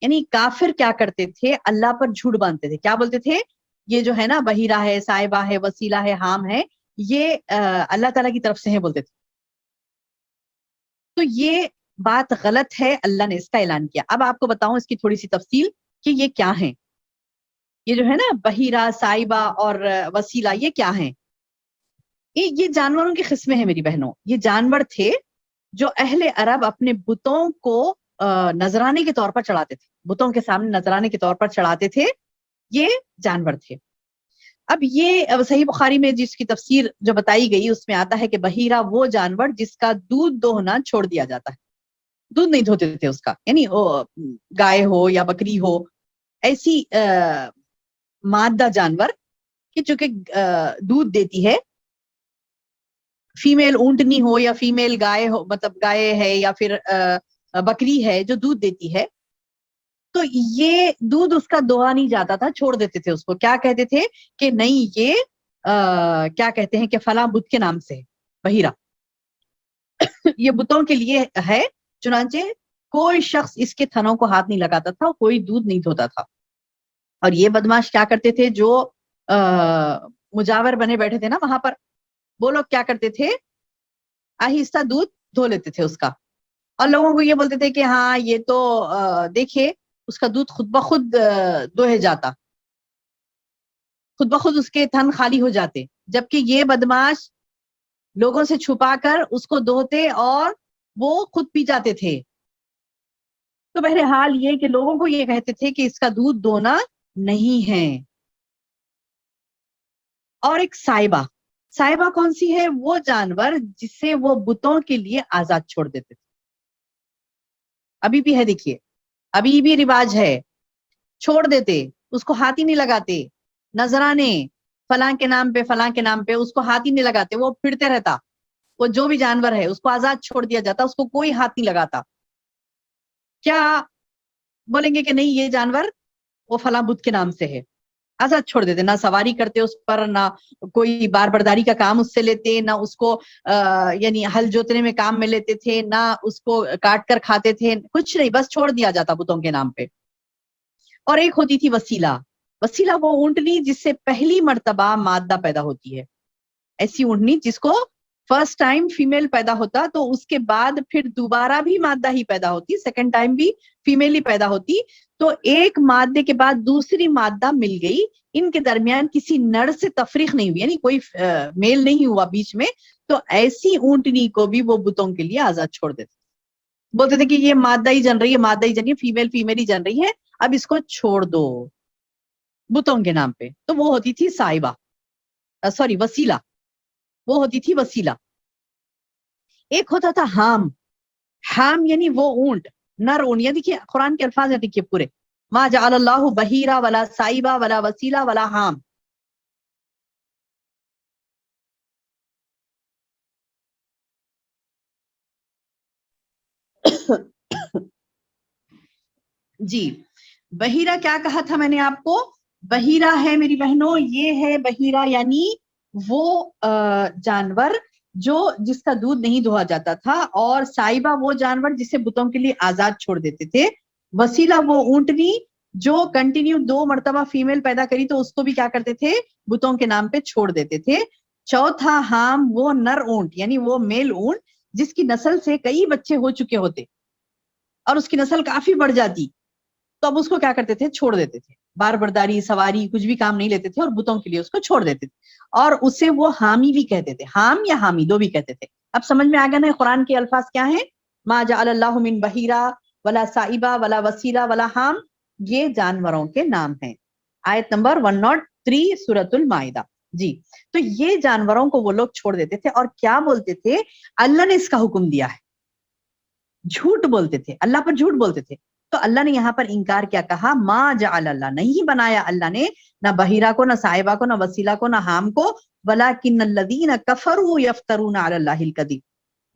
یعنی کافر کیا کرتے تھے، اللہ پر جھوٹ باندھتے تھے، کیا بولتے تھے، یہ جو ہے نا بحیرہ ہے، صائبہ ہے، وسیلہ ہے، حام ہے، یہ اللہ تعالیٰ کی طرف سے ہیں بولتے تھے۔ تو یہ بات غلط ہے، اللہ نے اس کا اعلان کیا۔ اب آپ کو بتاؤں اس کی تھوڑی سی تفصیل کہ یہ کیا ہیں، یہ جو ہے نا بحیرہ، صائبہ اور وسیلہ، یہ کیا ہیں؟ یہ جانوروں کی قسمیں ہیں میری بہنوں، یہ جانور تھے جو اہل عرب اپنے بتوں کو نذرانے کے طور پر چڑھاتے تھے، بتوں کے سامنے نذرانے کے طور پر چڑھاتے تھے، یہ جانور تھے۔ اب یہ صحیح بخاری میں جس کی تفسیر جو بتائی گئی اس میں آتا ہے کہ بحیرہ وہ جانور جس کا دودھ دوہنا چھوڑ دیا جاتا ہے، دودھ نہیں دھوتے تھے اس کا، یعنی گائے ہو یا بکری ہو، ایسی مادہ جانور کہ جو کہ دودھ دیتی ہے، فیمیل اونٹنی ہو یا فیمیل گائے ہو، مطلب گائے ہے یا پھر بکری ہے جو دودھ دیتی ہے، تو یہ دودھ اس کا دوہا نہیں جاتا تھا، چھوڑ دیتے تھے اس کو. کیا کہتے تھے کہ نہیں یہ کیا کہتے ہیں کہ فلاں بت کے نام سے بحیرہ یہ بتوں کے لیے ہے، چنانچہ کوئی شخص اس کے تھنوں کو ہاتھ نہیں لگاتا تھا، کوئی دودھ نہیں دھوتا تھا. اور یہ بدماش کیا کرتے تھے جو مجاور بنے بیٹھے تھے نا وہاں پر، وہ لوگ کیا کرتے تھے آہستہ دودھ دھو لیتے تھے اس کا، اور لوگوں کو یہ بولتے تھے کہ ہاں یہ تو دیکھیے اس کا دودھ خود بخود دوہے جاتا، خود بخود اس کے تھن خالی ہو جاتے، جبکہ یہ بدماش لوگوں سے چھپا کر اس کو دوہتے اور وہ خود پی جاتے تھے. تو بہرحال یہ کہ لوگوں کو یہ کہتے تھے کہ اس کا دودھ دونا نہیں ہے. اور ایک سائبہ، سائبہ کون سی ہے؟ وہ جانور جسے وہ بتوں کے لیے آزاد چھوڑ دیتے تھے. ابھی بھی ہے، دیکھیے ابھی بھی رواج ہے، چھوڑ دیتے، اس کو ہاتھ ہی نہیں لگاتے، نذرانے فلاں کے نام پہ فلاں کے نام پہ اس کو ہاتھ ہی نہیں لگاتے، وہ پھرتے رہتا، وہ جو بھی جانور ہے اس کو آزاد چھوڑ دیا جاتا، اس کو کوئی ہاتھ نہیں لگاتا. کیا بولیں گے کہ نہیں یہ جانور وہ فلاں بت کے نام سے ہے، آزاد چھوڑ دیتے، نہ سواری کرتے اس پر، نہ کوئی بار برداری کا کام اس سے لیتے، نہ اس کو یعنی ہل جوتنے میں کام میں لیتے تھے، نہ اس کو کاٹ کر کھاتے تھے، کچھ نہیں، بس چھوڑ دیا جاتا بتوں کے نام پہ. اور ایک ہوتی تھی وسیلہ، وسیلہ وہ اونٹنی جس سے پہلی مرتبہ مادہ پیدا ہوتی ہے، ایسی اونٹنی جس کو فرسٹ ٹائم فیمیل پیدا ہوتا تو اس کے بعد پھر دوبارہ بھی مادہ ہی پیدا ہوتی، سیکنڈ ٹائم بھی فیمیل ہی پیدا ہوتی، تو ایک مادے کے بعد دوسری مادہ مل گئی، ان کے درمیان کسی نر سے تفریق نہیں ہوئی، یعنی کوئی میل نہیں ہوا بیچ میں، تو ایسی اونٹنی کو بھی وہ بتوں کے لیے آزاد چھوڑ دیتے، بولتے تھے کہ یہ مادہ ہی جن رہی ہے، مادہ ہی جن رہی ہے، فیمیل فیمیل ہی جن رہی ہے، اب اس کو چھوڑ دو بتوں کے نام پہ. تو وہ ہوتی تھی سائبہ، سوری وسیلہ، وہ ہوتی تھی وسیلہ. ایک ہوتا تھا حام، حام یعنی وہ اونٹ، نر اونٹ، یہ دیکھیے قرآن کے الفاظ ہیں، دیکھیے پورے، ما جعل اللہ بحیرہ ولا سائبہ ولا وسیلہ ولا حام. جی بحیرہ کیا کہا تھا میں نے آپ کو؟ بحیرہ ہے میری بہنوں، یہ ہے بحیرہ یعنی وہ جانور جو جس کا دودھ نہیں دھوا جاتا تھا، اور سائبہ وہ جانور جسے بتوں کے لیے آزاد چھوڑ دیتے تھے، وسیلہ وہ اونٹنی جو کنٹینیو 2 مرتبہ فیمیل پیدا کری تو اس کو بھی کیا کرتے تھے بتوں کے نام پہ چھوڑ دیتے تھے. چوتھا حام وہ نر اونٹ یعنی وہ میل اونٹ جس کی نسل سے کئی بچے ہو چکے ہوتے اور اس کی نسل کافی بڑھ جاتی، تو اب اس کو کیا کرتے تھے چھوڑ دیتے تھے، بار برداری سواری کچھ بھی کام نہیں لیتے تھے اور بتوں کے لیے اس کو چھوڑ دیتے تھے، اور اسے وہ حامی بھی کہتے تھے، حام یا حامی دو بھی کہتے تھے. اب سمجھ میں آ گیا نا قرآن کے الفاظ کیا ہیں؟ ما جعل اللہ من بحیرہ ولا سائبہ ولا وسیلہ ولا حام، یہ جانوروں کے نام ہیں. آیت نمبر 103 سورۃ المائدہ. جی تو یہ جانوروں کو وہ لوگ چھوڑ دیتے تھے، اور کیا بولتے تھے؟ اللہ نے اس کا حکم دیا ہے، جھوٹ بولتے تھے، اللہ پر جھوٹ بولتے تھے. تو اللہ نے یہاں پر انکار کیا کہا؟ ما جعل اللہ، نہیں بنایا اللہ نے نہ بحیرہ کو، نہ صاحبہ کو، نہ وسیلہ کو، نہ حام کو، ولکن الذین کفروا یفترون علی اللہ الکذب،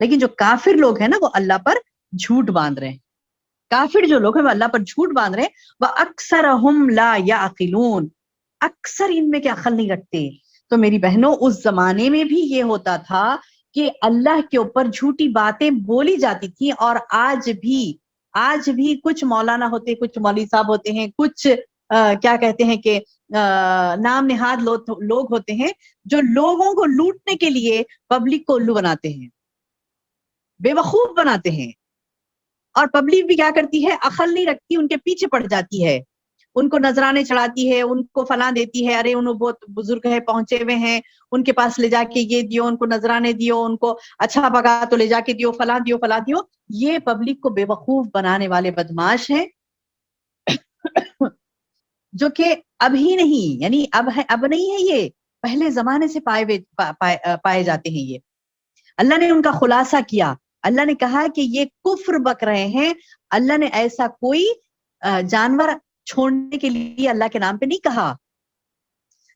لیکن جو کافر لوگ ہیں نا وہ اللہ پر جھوٹ باندھ رہے ہیں، کافر جو لوگ ہیں وہ اللہ پر جھوٹ باندھ رہے ہیں، وَأَكْثَرَهُمْ لَا يَعْقِلُونَ، اکثر ان میں کیا عقل نہیں رکھتے. تو میری بہنوں اس زمانے میں بھی یہ ہوتا تھا کہ اللہ کے اوپر جھوٹی باتیں بولی جاتی تھی، اور آج بھی کچھ مولانا ہوتے، کچھ مولوی صاحب ہوتے ہیں، کچھ کیا کہتے ہیں کہ نام نہاد لوگ ہوتے ہیں جو لوگوں کو لوٹنے کے لیے پبلک کو الو بناتے ہیں، بے وقوف بناتے ہیں، اور پبلک بھی کیا کرتی ہے؟ عقل نہیں رکھتی، ان کے پیچھے پڑ جاتی ہے، ان کو نذرانے چڑھاتی ہے، ان کو فلاں دیتی ہے، ارے انہوں بہت بزرگ ہے پہنچے ہوئے ہیں ان کے پاس لے جا کے یہ دیو، ان کو نذرانے دیو، ان کو اچھا پکا تو لے جا کے دیو، فلاں دیو فلاں دیو. یہ پبلک کو بے وقوف بنانے والے بدماش ہیں. جو کہ اب ہی نہیں، یعنی اب نہیں ہے، یہ پہلے زمانے سے پائے جاتے ہیں. یہ اللہ نے ان کا خلاصہ کیا. اللہ نے کہا کہ یہ کفر بک رہے ہیں. اللہ نے ایسا کوئی جانور چھوڑنے کے لیے اللہ کے نام پہ نہیں کہا.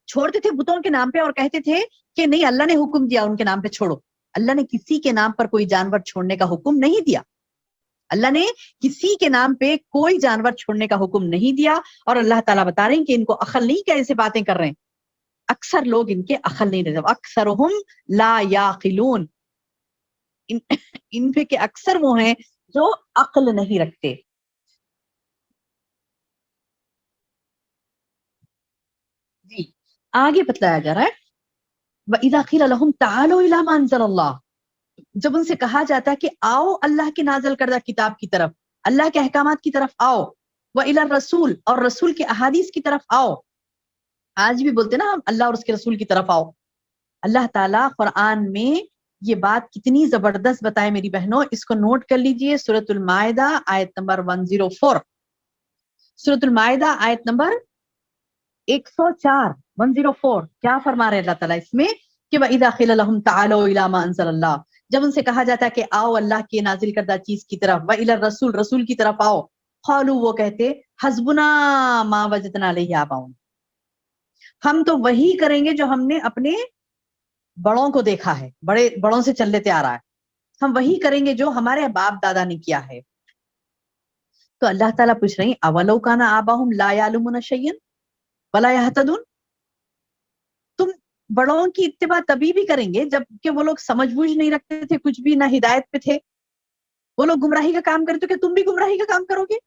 چھوڑتے تھے بتوں کے نام پہ اور کہتے تھے کہ نہیں اللہ نے حکم دیا ان کے نام پہ چھوڑو. اللہ نے کسی کے نام پر کوئی جانور چھوڑنے کا حکم نہیں دیا. اللہ نے کسی کے نام پہ کوئی جانور چھوڑنے کا حکم نہیں دیا. اور اللہ تعالیٰ بتا رہے ہیں کہ ان کو عقل نہیں، کیسے باتیں کر رہے ہیں. اکثر لوگ ان کے عقل نہیں رہتے. اکثرہم لا یعقلون، ان پہ کہ اکثر وہ ہیں جو عقل نہیں رکھتے. جی آگے بتلایا جا رہا ہے وَإِذَا قِيلَ لَهُمْ تَعَالَوْا إِلَىٰ مَا أَنزَلَ اللَّهُ، جب ان سے کہا جاتا ہے کہ آؤ اللہ کے نازل کردہ کتاب کی طرف، اللہ کے احکامات کی طرف آؤ. وَإِلَى الرَّسُولِ، اور رسول کے احادیث کی طرف آؤ. آج بھی بولتے نا ہم اللہ اور اس کے رسول کی طرف آؤ. اللہ تعالیٰ قرآن میں یہ بات کتنی زبردست بتائے میری بہنوں، اس کو نوٹ کر لیجئے. سورۃ المائدہ آیت نمبر 104، سورۃ المائدہ آیت نمبر 104 104 کیا فرما رہے اللہ تعالیٰ اس میں کہ وَإِذَا قِيلَ لَهُمْ تَعَالَوْا إِلَىٰ مَا أَنزَلَ اللَّهُ، جب ان سے کہا جاتا ہے کہ آؤ اللہ کے نازل کردہ چیز کی طرف. وَإِلَى الرَّسُولِ، رسول کی طرف آؤ. قالوا، وہ کہتے حسبنا ما وجدنا علیہ آباؤنا، ہم تو وہی کریں گے جو ہم نے اپنے بڑوں کو دیکھا ہے، بڑوں سے چل لیتے آ رہا ہے. ہم وہی کریں گے جو ہمارے باپ دادا نے کیا ہے. تو اللہ تعالیٰ پوچھ رہے ہیں اولو کان آباہم لا یعلمون شیئا ولا یہتدون، تم بڑوں کی اتباع تبھی بھی کریں گے جب کہ وہ لوگ سمجھ بوجھ نہیں رکھتے تھے، کچھ بھی نہ ہدایت پہ تھے. وہ لوگ گمراہی کا کام کرتے، کہ تم بھی گمراہی کا کام کرو گے.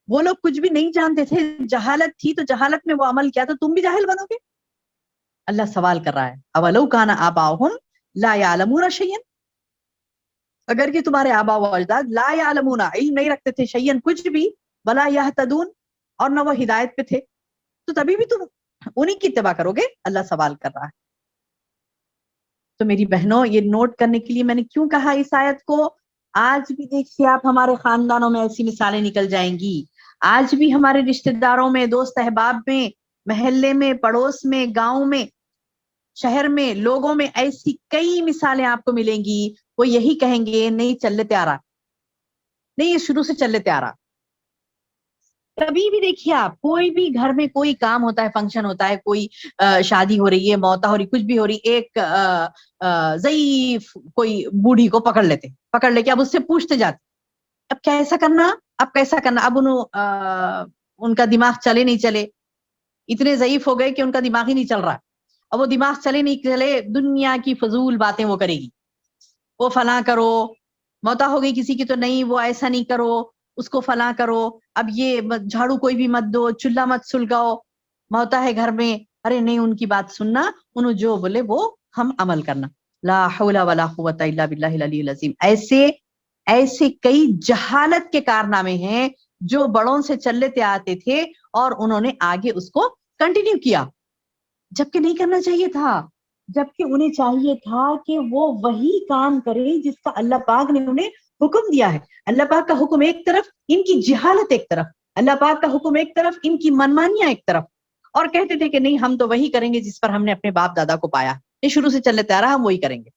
وہ لوگ کچھ بھی نہیں جانتے تھے، جہالت تھی تو جہالت میں وہ عمل کیا تو تم بھی جاہل بنو گے. اللہ سوال کر رہا ہے اولو کان آباؤہم لا یعلمون شیئا، اگر کہ تمہارے آبا و اجداد لا یعلمون، علم نہیں رکھتے تھے، شیئن کچھ بھی، ولا یہتدون، اور نہ وہ ہدایت پہ تھے، تو تبھی بھی تم انہی کی اتباع کرو گے. اللہ سوال کر رہا ہے. تو میری بہنوں یہ نوٹ کرنے کے لیے میں نے کیوں کہا اس آیت کو. آج بھی دیکھیے آپ ہمارے خاندانوں میں ایسی مثالیں نکل جائیں گی. آج بھی ہمارے رشتہ داروں میں، دوست احباب میں، محلے میں، پڑوس میں، گاؤں میں، شہر میں، لوگوں میں ایسی کئی مثالیں آپ کو ملیں گی. وہ یہی کہیں گے نہیں چل لیتے آ رہا، نہیں یہ شروع سے چل لیتے آ رہا. کبھی بھی دیکھیے آپ کوئی بھی گھر میں کوئی کام ہوتا ہے، فنکشن ہوتا ہے، کوئی شادی ہو رہی ہے، موتا ہو رہی، کچھ بھی ہو رہی، ایک ضعیف کوئی بوڑھی کو پکڑ لے کے اب اس سے پوچھتے جاتے اب کیسا کرنا، اب کیسا کرنا. اب ان کا دماغ چلے نہیں چلے، اتنے ضعیف ہو گئے کہ ان کا دماغ ہی نہیں چل رہا. اب وہ دماغ چلے نہیں چلے، دنیا کی فضول باتیں وہ کرے گی. وہ فلاں کرو، موتا ہو گئی کسی کی تو نہیں وہ ایسا نہیں کرو، اس کو فلاں کرو، اب یہ جھاڑو کوئی بھی مت دو، چولہا مت سلگاؤ، موتا ہے گھر میں، ارے نہیں ان کی بات سننا، انہوں جو بولے وہ ہم عمل کرنا. لا حول ولا قوت الا باللہ العلی العظیم. ایسے کئی جہالت کے کارنامے ہیں جو بڑوں سے چل لیتے آتے تھے اور انہوں نے آگے اس کو کنٹینیو کیا، جبکہ نہیں کرنا چاہیے تھا. جبکہ انہیں چاہیے تھا کہ وہ وہی کام کریں جس کا اللہ پاک نے انہیں حکم دیا ہے. اللہ پاک کا حکم ایک طرف، ان کی جہالت ایک طرف. اللہ پاک کا حکم ایک طرف، ان کی منمانیاں ایک طرف. اور کہتے تھے کہ نہیں ہم تو وہی کریں گے جس پر ہم نے اپنے باپ دادا کو پایا، یہ شروع سے چلتے آ رہا ہم وہی کریں گے.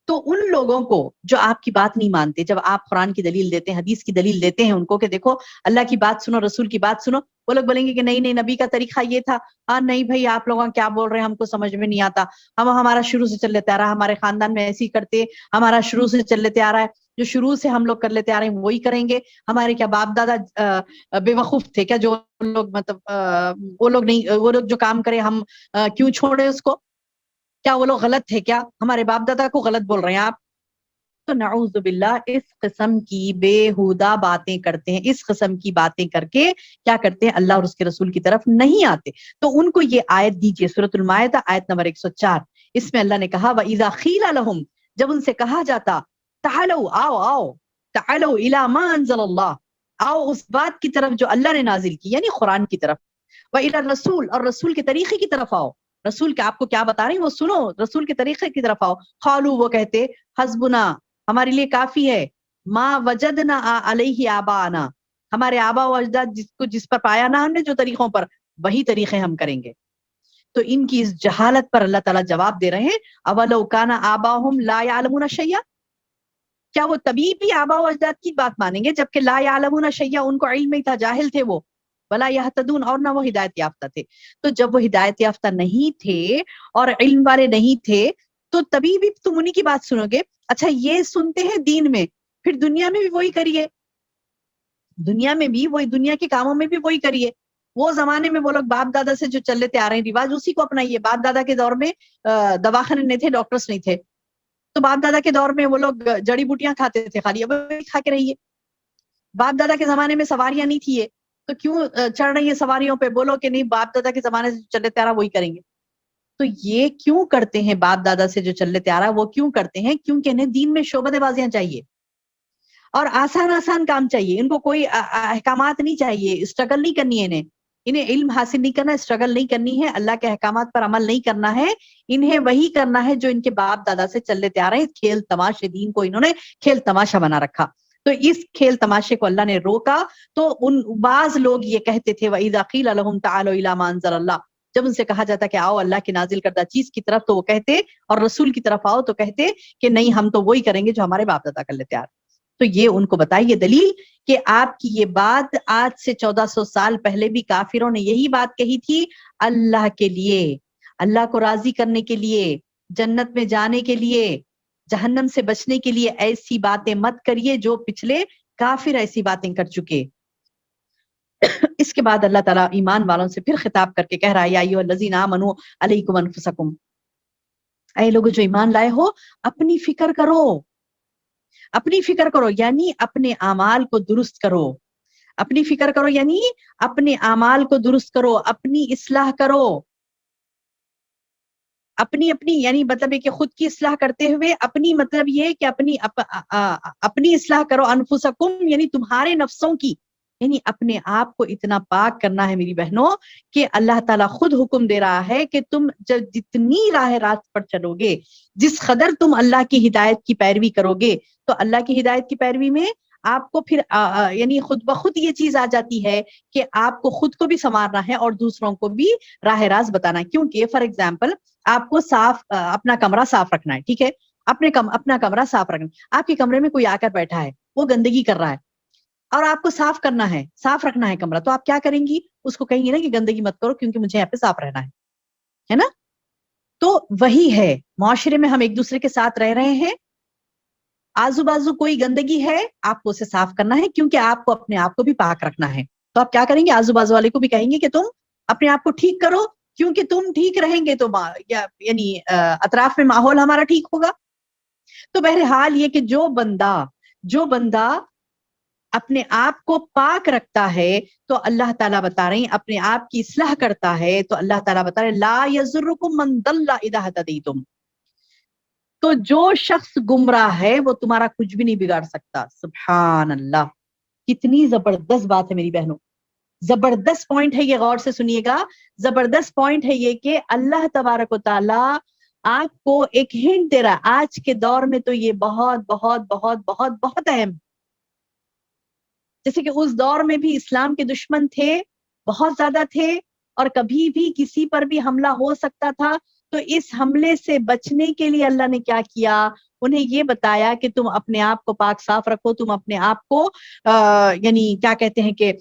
تو ان لوگوں کو جو آپ کی بات نہیں مانتے، جب آپ قرآن کی دلیل دیتے ہیں، حدیث کی دلیل دیتے ہیں ان کو کہ دیکھو اللہ کی بات سنو، رسول کی بات سنو، وہ لوگ بولیں گے کہ نہیں نہیں نبی کا طریقہ یہ تھا. ہاں نہیں بھائی آپ لوگ کیا بول رہے ہیں، ہم کو سمجھ میں نہیں آتا، ہمارا شروع سے چل لیتے آ رہا ہے، ہمارے خاندان میں ایسے ہی کرتے، ہمارا شروع سے چل لیتے آ رہا ہے، جو شروع سے ہم لوگ کر لیتے آ رہے ہیں وہی کریں گے. ہمارے کیا باپ دادا بے وقوف تھے کیا جو لوگ مطلب وہ لوگ جو کام کرے ہم کیوں چھوڑے اس کو، کیا وہ لوگ غلط تھے کیا، ہمارے باپ دادا کو غلط بول رہے ہیں آپ. تو نعوذ باللہ اس قسم کی بےہودہ باتیں کرتے ہیں، اس قسم کی باتیں کر کے کیا کرتے ہیں، اللہ اور اس کے رسول کی طرف نہیں آتے. تو ان کو یہ آیت دیجئے، سورۃ المائدہ آیت نمبر 104. اس میں اللہ نے کہا وَإِذَا قِيلَ لَهُمْ، جب ان سے کہا جاتا تعالوا آؤ تعالوا إِلَى مَا أَنزَلَ اللَّهُ، آؤ اس بات کی طرف جو اللہ نے نازل کی، یعنی قرآن کی طرف. وَإِلَى الرَّسُولِ، اور رسول کے طریقے کی طرف آؤ، رسول کے آپ کو کیا بتا رہے ہیں وہ سنو، رسول کے طریقے کی طرف آؤ. قالوا، وہ کہتے حسبنا، ہمارے لیے کافی ہے، ما وجدنا علیہ آباءنا، ہمارے آبا و اجداد جس پر پایا نا ہم نے جو طریقوں پر، وہی طریقے ہم کریں گے. تو ان کی اس جہالت پر اللہ تعالیٰ جواب دے رہے ہیں اولو کان آباہم لا یعلمون شیئا، کیا وہ تبھی بھی آبا و اجداد کی بات مانیں گے جبکہ لا یعلمون شیئا ان کو علم نہیں تھا، جاہل تھے وہ، ولا یہتدون اور نہ وہ ہدایت یافتہ تھے. تو جب وہ ہدایت یافتہ نہیں تھے اور علم والے نہیں تھے تو تبھی بھی تم انہی کی بات سنو گے. اچھا یہ سنتے ہیں دین میں، پھر دنیا میں بھی وہی کریے، دنیا میں بھی وہی، دنیا کے کاموں میں بھی وہی کریے. وہ زمانے میں وہ لوگ باپ دادا سے جو چلتے آ رہے ہیں رواج اسی کو اپنائیے. باپ دادا کے دور میں دواخانے نہیں تھے، ڈاکٹرز نہیں تھے، تو باپ دادا کے دور میں وہ لوگ جڑی بوٹیاں کھاتے تھے، خالی اب کھا کے رہیے. باپ دادا کے زمانے میں سواریاں نہیں تھی، تو کیوں چڑھ رہی ہیں سواریوں پہ؟ بولو کہ نہیں باپ دادا کے زمانے سے چلے تیارا وہی کریں گے. تو یہ کیوں کرتے ہیں؟ باپ دادا سے جو چلے تیارا وہ کیوں کرتے ہیں؟ کیونکہ انہیں دین میں شعبدے بازیاں چاہیے اور آسان آسان کام چاہیے. ان کو کوئی احکامات نہیں چاہیے، اسٹرگل نہیں کرنی ہے انہیں علم حاصل نہیں کرنا، اسٹرگل نہیں کرنی ہے، اللہ کے احکامات پر عمل نہیں کرنا ہے. انہیں وہی کرنا ہے جو ان کے باپ دادا سے چل لیتے آ رہے ہیں. کھیل تماشے دین کو انہوں نے کھیل تماشا بنا رکھا. تو اس کھیل تماشے کو اللہ نے روکا. تو ان بعض لوگ یہ کہتے تھے وَإِذَا قِيلَ لَهُمْ تَعَالَوْا إِلَىٰ مَا أَنزَلَ اللَّهُ، جب ان سے کہا جاتا کہ آؤ اللہ کی نازل کردہ چیز کی طرف، تو وہ کہتے، اور رسول کی طرف آؤ تو کہتے کہ نہیں ہم تو وہی کریں گے جو ہمارے باپ دادا کر لیتے آ رہے. تو یہ ان کو بتائیے دلیل کہ آپ کی یہ بات آج سے 1400 سال پہلے بھی کافروں نے یہی بات کہی تھی. اللہ کے لیے، اللہ کو راضی کرنے کے لیے، جنت میں جانے کے لیے، جہنم سے بچنے کے لیے ایسی باتیں مت کریے جو پچھلے کافر ایسی باتیں کر چکے. اس کے بعد اللہ تعالیٰ ایمان والوں سے پھر خطاب کر کے کہہ رہا ہے یا ایھا الذین آمنوا علیکم انفسکم، اے لوگو جو ایمان لائے ہو اپنی فکر کرو، اپنی فکر کرو یعنی اپنے اعمال کو درست کرو. اپنی فکر کرو یعنی اپنے اعمال کو درست کرو، اپنی اصلاح کرو. اپنی یعنی مطلب ہے کہ خود کی اصلاح کرتے ہوئے اپنی، مطلب یہ کہ اپنی اصلاح کرو. انفسکم یعنی تمہارے نفسوں کی، یعنی اپنے آپ کو اتنا پاک کرنا ہے میری بہنوں کہ اللہ تعالیٰ خود حکم دے رہا ہے کہ تم جتنی راہ راست پر چلو گے، جس قدر تم اللہ کی ہدایت کی پیروی کرو گے، تو اللہ کی ہدایت کی پیروی میں آپ کو پھر یعنی خود بخود یہ چیز آ جاتی ہے کہ آپ کو خود کو بھی سنوارنا ہے اور دوسروں کو بھی راہ راست بتانا ہے. کیونکہ فار ایگزامپل آپ کو صاف اپنا کمرہ صاف رکھنا ہے، ٹھیک ہے، اپنا کمرہ صاف رکھنا. آپ کے کمرے میں کوئی آ کر بیٹھا ہے، وہ گندگی کر رہا ہے اور آپ کو صاف کرنا ہے، صاف رکھنا ہے کمرہ، تو آپ کیا کریں گی؟ اس کو کہیں گی نا کہ گندگی مت کرو کیونکہ مجھے یہاں پہ صاف رہنا ہے نا. تو وہی ہے، معاشرے میں ہم ایک دوسرے کے ساتھ رہ رہے ہیں، آزو بازو کوئی گندگی ہے آپ کو اسے صاف کرنا ہے کیونکہ آپ کو اپنے آپ کو بھی پاک رکھنا ہے. تو آپ کیا کریں گے؟ آزو بازو والے کو بھی کہیں گے کہ تم اپنے آپ کو ٹھیک کرو، کیونکہ تم ٹھیک رہیں گے تو یعنی اطراف میں ماحول ہمارا ٹھیک ہوگا. تو بہرحال یہ کہ جو بندہ اپنے آپ کو پاک رکھتا ہے تو اللہ تعالیٰ بتا رہے ہیں اپنے آپ کی اصلاح کرتا ہے تو اللہ تعالیٰ بتا رہے لا یضرکم من ضل اذا ہدیتم، تو جو شخص گمراہ ہے وہ تمہارا کچھ بھی نہیں بگاڑ سکتا. سبحان اللہ، کتنی زبردست بات ہے میری بہنوں، زبردست پوائنٹ ہے یہ، غور سے سنیے گا. زبردست پوائنٹ ہے یہ کہ اللہ تبارک و تعالی آپ کو ایک ہنٹ دے رہا ہے. آج کے دور میں تو یہ بہت بہت بہت بہت بہت اہم، جیسے کہ اس دور میں بھی اسلام کے دشمن تھے، بہت زیادہ تھے، اور کبھی بھی کسی پر بھی حملہ ہو سکتا تھا. تو اس حملے سے بچنے کے لیے اللہ نے کیا کیا؟ انہیں یہ بتایا کہ تم اپنے آپ کو پاک صاف رکھو، تم اپنے آپ کو یعنی کیا کہتے ہیں کہ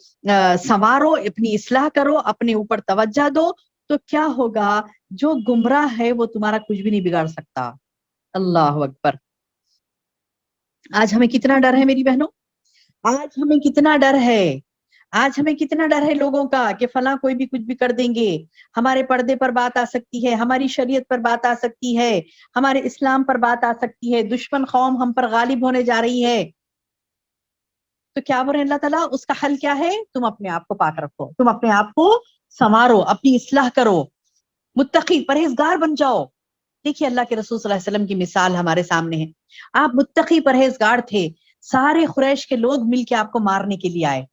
سنوارو، اپنی اصلاح کرو، اپنے اوپر توجہ دو. تو کیا ہوگا؟ جو گمراہ ہے وہ تمہارا کچھ بھی نہیں بگاڑ سکتا. اللہ اکبر. آج ہمیں کتنا ڈر ہے میری بہنوں، آج ہمیں کتنا ڈر ہے، آج ہمیں کتنا ڈر ہے لوگوں کا کہ فلاں کوئی بھی کچھ بھی کر دیں گے. ہمارے پردے پر بات آ سکتی ہے، ہماری شریعت پر بات آ سکتی ہے، ہمارے اسلام پر بات آ سکتی ہے، دشمن قوم ہم پر غالب ہونے جا رہی ہے. تو کیا بول رہے ہیں اللہ تعالیٰ؟ اس کا حل کیا ہے؟ تم اپنے آپ کو پاک رکھو، تم اپنے آپ کو سنوارو، اپنی اصلاح کرو، متقی پرہیزگار بن جاؤ. دیکھیے اللہ کے رسول صلی اللہ علیہ وسلم کی مثال ہمارے سامنے ہے. آپ متقی پرہیزگار تھے، سارے قریش کے لوگ مل کے آپ کو مارنے کے لیے آئے.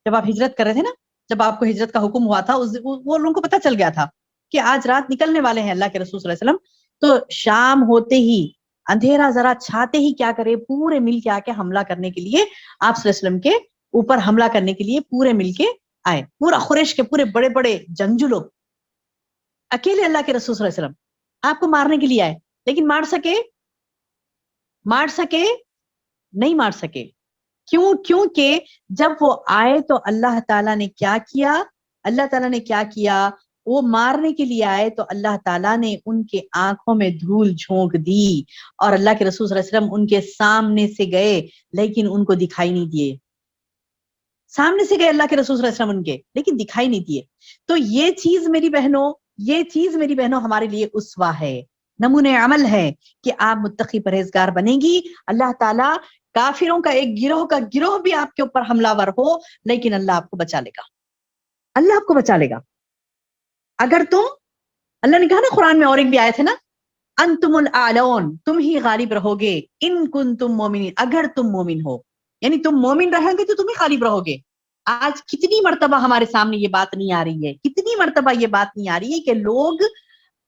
جب آپ ہجرت کر رہے تھے نا، جب آپ کو ہجرت کا حکم ہوا تھا، وہ لوگوں کو پتہ چل گیا تھا کہ آج رات نکلنے والے ہیں اللہ کے رسول صلی اللہ علیہ وسلم. تو شام ہوتے ہی، اندھیرا ذرا چھاتے ہی کیا کرے، پورے مل کے آ کے حملہ کرنے کے لیے آپ صلی اللہ علیہ وسلم کے اوپر حملہ کرنے کے لیے پورے مل کے آئے، پورا قریش کے پورے بڑے بڑے جنگجو لوگ اکیلے اللہ کے رسول صلی اللہ علیہ وسلم آپ کو مارنے کے لیے آئے، لیکن مار سکے نہیں مار سکے. کیونکہ جب وہ آئے تو اللہ تعالیٰ نے کیا کیا، وہ مارنے کے لیے آئے تو اللہ تعالیٰ نے ان کے آنکھوں میں دھول جھونک دی، اور اللہ کے رسول صلی اللہ علیہ وسلم ان کے سامنے سے گئے لیکن ان کو دکھائی نہیں دیے. سامنے سے گئے اللہ کے رسول صلی اللہ علیہ وسلم ان کے، لیکن دکھائی نہیں دیے. تو یہ چیز میری بہنوں ہمارے لیے اسوہ ہے، نمونہ عمل ہے کہ آپ متقی پرہیزگار بنیں گی. اللہ تعالیٰ کافروں کا ایک گروہ بھی آپ کے اوپر حملہ ور ہو، لیکن اللہ آپ کو بچا لے گا. اگر اللہ نے کہا نا قرآن میں، اور ایک بھی آیت ہے نا، انتم الاعلون، تم ہی غالب رہو گے، ان کنتم مومنین، اگر تم مومن ہو، یعنی تم مومن رہیں گے تو تم ہی غالب رہو گے. آج کتنی مرتبہ ہمارے سامنے یہ بات نہیں آ رہی ہے، کہ لوگ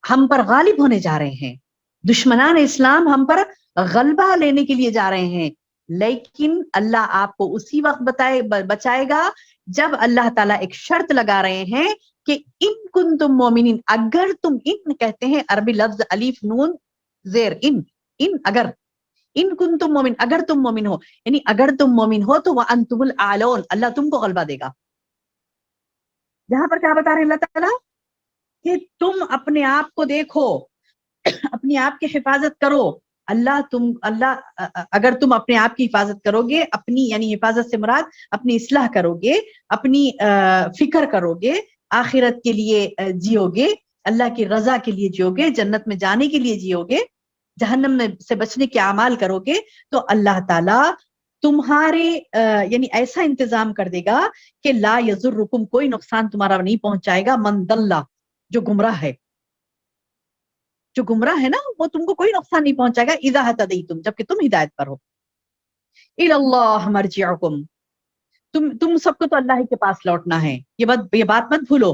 ہم پر غالب ہونے جا رہے ہیں، دشمنان اسلام ہم پر غلبہ لینے کے لیے جا رہے ہیں، لیکن اللہ آپ کو اسی وقت بچائے گا جب اللہ تعالیٰ ایک شرط لگا رہے ہیں کہ ان کنتم مومنین، اگر تم، ان کہتے ہیں عربی لفظ الف نون زیر، اگر ان کنتم مومن، اگر تم مومن ہو، یعنی اگر تم مومن ہو تو وانتم الاعلون، اللہ تم کو غلبہ دے گا. یہاں پر کیا بتا رہے ہیں اللہ تعالیٰ، کہ تم اپنے آپ کو دیکھو، اپنی آپ کی حفاظت کرو. اگر تم اپنے آپ کی حفاظت کرو گے، اپنی یعنی حفاظت سے مراد اپنی اصلاح کرو گے، اپنی فکر کرو گے، آخرت کے لیے جیو گے، اللہ کی رضا کے لیے جیو گے، جنت میں جانے کے لیے جیو گے، جہنم میں سے بچنے کے اعمال کرو گے، تو اللہ تعالیٰ تمہارے یعنی ایسا انتظام کر دے گا کہ لا یضرکم، کوئی نقصان تمہارا نہیں پہنچائے گا، من ضل، جو گمراہ ہے نا، وہ تم کو کوئی نقصان نہیں پہنچائے گا، اذا ہدیتم، جبکہ تم ہدایت پر ہو. الی اللہ مرجعکم، تم سب کو تو اللہ ہی کے پاس لوٹنا ہے، یہ بات مت بھولو.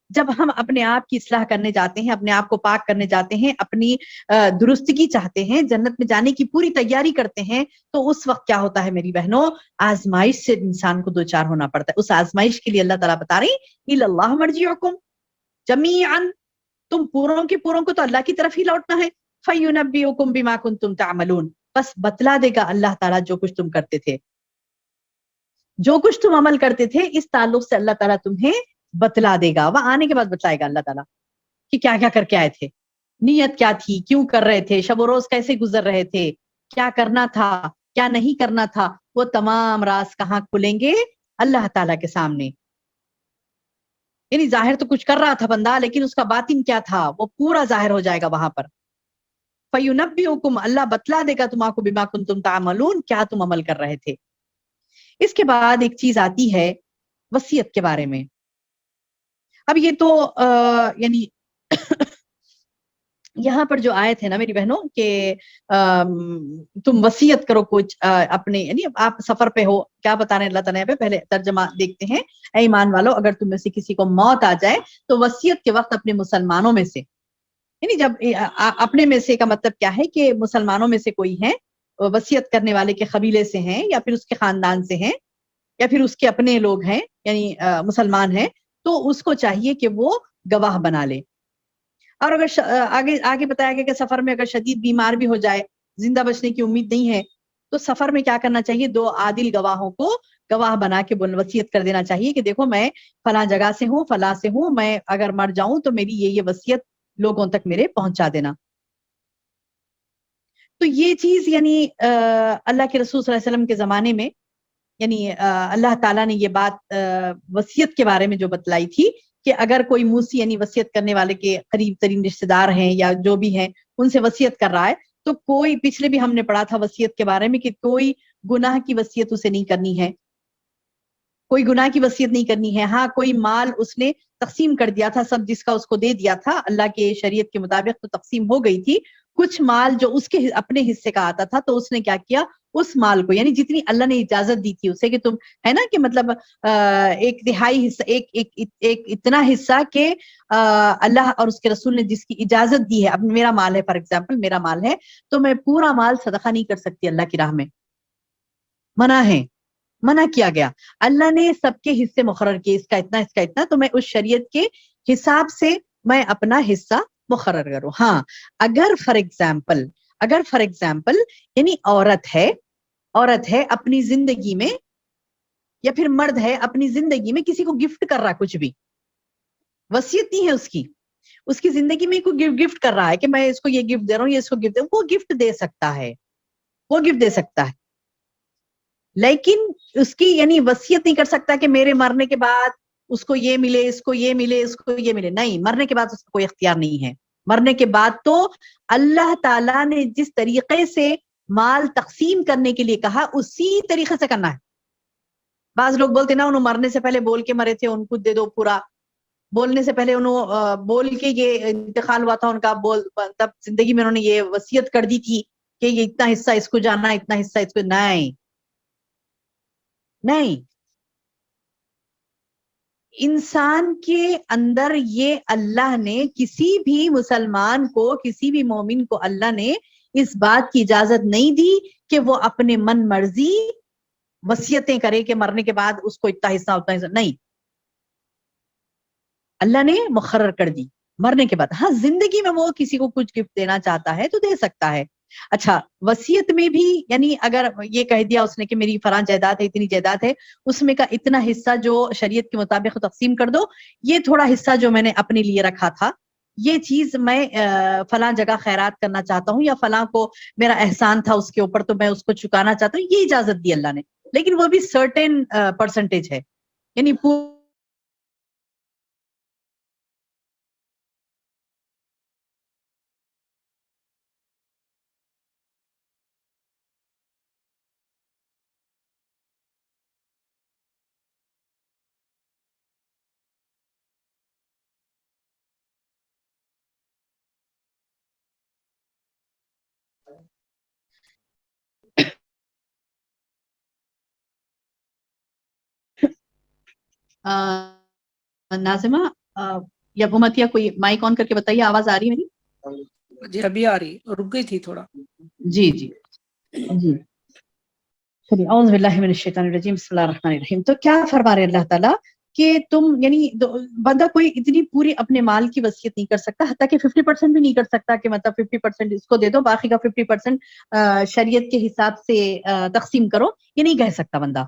جب ہم اپنے آپ کی اصلاح کرنے جاتے ہیں، اپنے آپ کو پاک کرنے جاتے ہیں، اپنی درستگی چاہتے ہیں، جنت میں جانے کی پوری تیاری کرتے ہیں، تو اس وقت کیا ہوتا ہے میری بہنوں، آزمائش سے انسان کو دوچار ہونا پڑتا ہے. اس آزمائش کے لیے اللہ تعالیٰ بتا رہی الی اللہ مرجعکم جمیعا، تم پوروں کو تو اللہ کی طرف ہی لوٹنا ہے. فَيُنَبِّئُكُم بِمَا كُنتُمْ تَعْمَلُونَ، بس بتلا دے گا اللہ تعالیٰ جو کچھ تم کرتے تھے، جو کچھ تم عمل کرتے تھے، اس تعلق سے اللہ تعالیٰ تمہیں بتلا دے گا. وہ آنے کے بعد بتلائے گا اللہ تعالیٰ کہ کیا کیا کر کے آئے تھے، نیت کیا تھی، کیوں کر رہے تھے، شب و روز کیسے گزر رہے تھے، کیا کرنا تھا، کیا نہیں کرنا تھا. وہ تمام راز کہاں کھلیں گے، اللہ تعالیٰ کے سامنے. یعنی ظاہر تو کچھ کر رہا تھا بندہ، لیکن اس کا باطن کیا تھا وہ پورا ظاہر ہو جائے گا وہاں پر. فَيُنَبِّئُكُمْ، اللہ بتلا دے گا تمہارا کو، بِمَا كُنتُمْ تَعْمَلُونَ، کیا تم عمل کر رہے تھے. اس کے بعد ایک چیز آتی ہے وصیت کے بارے میں. اب یہ تو یعنی یہاں پر جو آیت ہے نا میری بہنوں کہ تم وصیت کرو کچھ اپنے، یعنی آپ سفر پہ ہو، کیا بتا رہے ہیں اللہ تعالیٰ پہ، پہلے ترجمہ دیکھتے ہیں. اے ایمان والو، اگر تم میں سے کسی کو موت آ جائے تو وصیت کے وقت اپنے مسلمانوں میں سے، یعنی جب اپنے میں سے کا مطلب کیا ہے کہ مسلمانوں میں سے کوئی ہے، وصیت کرنے والے کے قبیلے سے ہیں، یا پھر اس کے خاندان سے ہیں، یا پھر اس کے اپنے لوگ ہیں، یعنی مسلمان ہیں، تو اس کو چاہیے کہ وہ گواہ بنا لے. اور اگر آگے بتایا گیا کہ سفر میں اگر شدید بیمار بھی ہو جائے، زندہ بچنے کی امید نہیں ہے، تو سفر میں کیا کرنا چاہیے، 2 عادل گواہوں کو گواہ بنا کے وصیت کر دینا چاہیے کہ دیکھو میں فلاں جگہ سے ہوں، فلاں سے ہوں، میں اگر مر جاؤں تو میری یہ وصیت لوگوں تک میرے پہنچا دینا. تو یہ چیز یعنی اللہ کے رسول صلی اللہ علیہ وسلم کے زمانے میں، یعنی اللہ تعالیٰ نے یہ بات وصیت کے بارے میں جو بتلائی تھی کہ اگر کوئی موسی یعنی وصیت کرنے والے کے قریب ترین رشتے دار ہیں یا جو بھی ہیں ان سے وصیت کر رہا ہے، تو کوئی، پچھلے بھی ہم نے پڑھا تھا وصیت کے بارے میں کہ کوئی گناہ کی وصیت اسے نہیں کرنی ہے، کوئی گناہ کی وصیت نہیں کرنی ہے. ہاں کوئی مال اس نے تقسیم کر دیا تھا، سب جس کا اس کو دے دیا تھا اللہ کے شریعت کے مطابق تو تقسیم ہو گئی تھی. کچھ مال جو اس کے اپنے حصے کا آتا تھا تو اس نے کیا کیا، اس مال کو، یعنی جتنی اللہ نے اجازت دی تھی اسے کہ تم، ہے نا کہ مطلب 1/3 حصہ، ایک اتنا حصہ کہ اللہ اور اس کے رسول نے جس کی اجازت دی ہے. اب میرا مال ہے، فار ایگزامپل میرا مال ہے، تو میں پورا مال صدقہ نہیں کر سکتی، اللہ کی راہ میں منع ہے. منع کیا گیا. اللہ نے سب کے حصے مقرر کیے, اس کا اتنا اس کا اتنا, تو میں اس شریعت کے حساب سے میں اپنا حصہ مقرر کروں. ہاں اگر فار ایگزامپل یعنی عورت ہے اپنی زندگی میں, یا پھر مرد ہے اپنی زندگی میں کسی کو گفٹ کر رہا ہے, کچھ بھی وصیت نہیں ہے اس کی زندگی میں کوئی گفٹ کر رہا ہے کہ میں اس کو یہ گفٹ دے رہا ہوں, یہ اس کو گفٹ دے رہا ہوں, وہ گفٹ دے سکتا ہے, لیکن اس کی یعنی وصیت نہیں کر سکتا کہ میرے مرنے کے بعد اس کو یہ ملے, اس کو یہ ملے, اس کو یہ ملے. نہیں, مرنے کے بعد اس کو کوئی اختیار نہیں ہے. مرنے کے بعد تو اللہ تعالیٰ نے جس طریقے سے مال تقسیم کرنے کے لیے کہا اسی طریقے سے کرنا ہے. بعض لوگ بولتے نا انہوں مرنے سے پہلے بول کے مرے تھے, ان کو دے دو پورا, بولنے سے پہلے انہوں بول کے یہ انتقال ہوا تھا ان کا, تب زندگی میں انہوں نے یہ وصیت کر دی تھی کہ یہ اتنا حصہ اس کو جانا, اتنا حصہ اس کو. نہیں, انسان کے اندر یہ اللہ نے کسی بھی مسلمان کو, کسی بھی مومن کو اللہ نے اس بات کی اجازت نہیں دی کہ وہ اپنے من مرضی وصیتیں کرے کہ مرنے کے بعد اس کو اتنا حصہ اتنا حصہ. نہیں, اللہ نے مقرر کر دی مرنے کے بعد. ہاں زندگی میں وہ کسی کو کچھ گفٹ دینا چاہتا ہے تو دے سکتا ہے. اچھا وصیت میں بھی یعنی اگر یہ کہہ دیا اس نے کہ میری فلاں جائیداد ہے, اتنی جائیداد ہے, اس میں کا اتنا حصہ جو شریعت کے مطابق تقسیم کر دو, یہ تھوڑا حصہ جو میں نے اپنے لیے رکھا تھا, یہ چیز میں فلاں جگہ خیرات کرنا چاہتا ہوں, یا فلاں کو میرا احسان تھا اس کے اوپر تو میں اس کو چکانا چاہتا ہوں, یہ اجازت دی اللہ نے. لیکن وہ بھی سرٹن پرسنٹیج ہے, یعنی ناظمہ یا بھومتیا کوئی مائک آن کر کے بتائیے, آواز آ رہی ہے میری؟ جی ابھی آ رہی, رک گئی تھی تھوڑا. جی چلیے, اعوذ باللہ من الشیطان الرجیم, بسم اللہ الرحمن الرحیم. تو کیا فرما رہے اللہ تعالیٰ کہ تم یعنی بندہ کوئی اتنی پوری اپنے مال کی وصیت نہیں کر سکتا, حتیٰ کہ 50% بھی نہیں کر سکتا کہ مطلب 50% اس کو دے دو, باقی کا 50% شریعت کے حساب سے تقسیم کرو, یہ نہیں کہہ سکتا بندہ.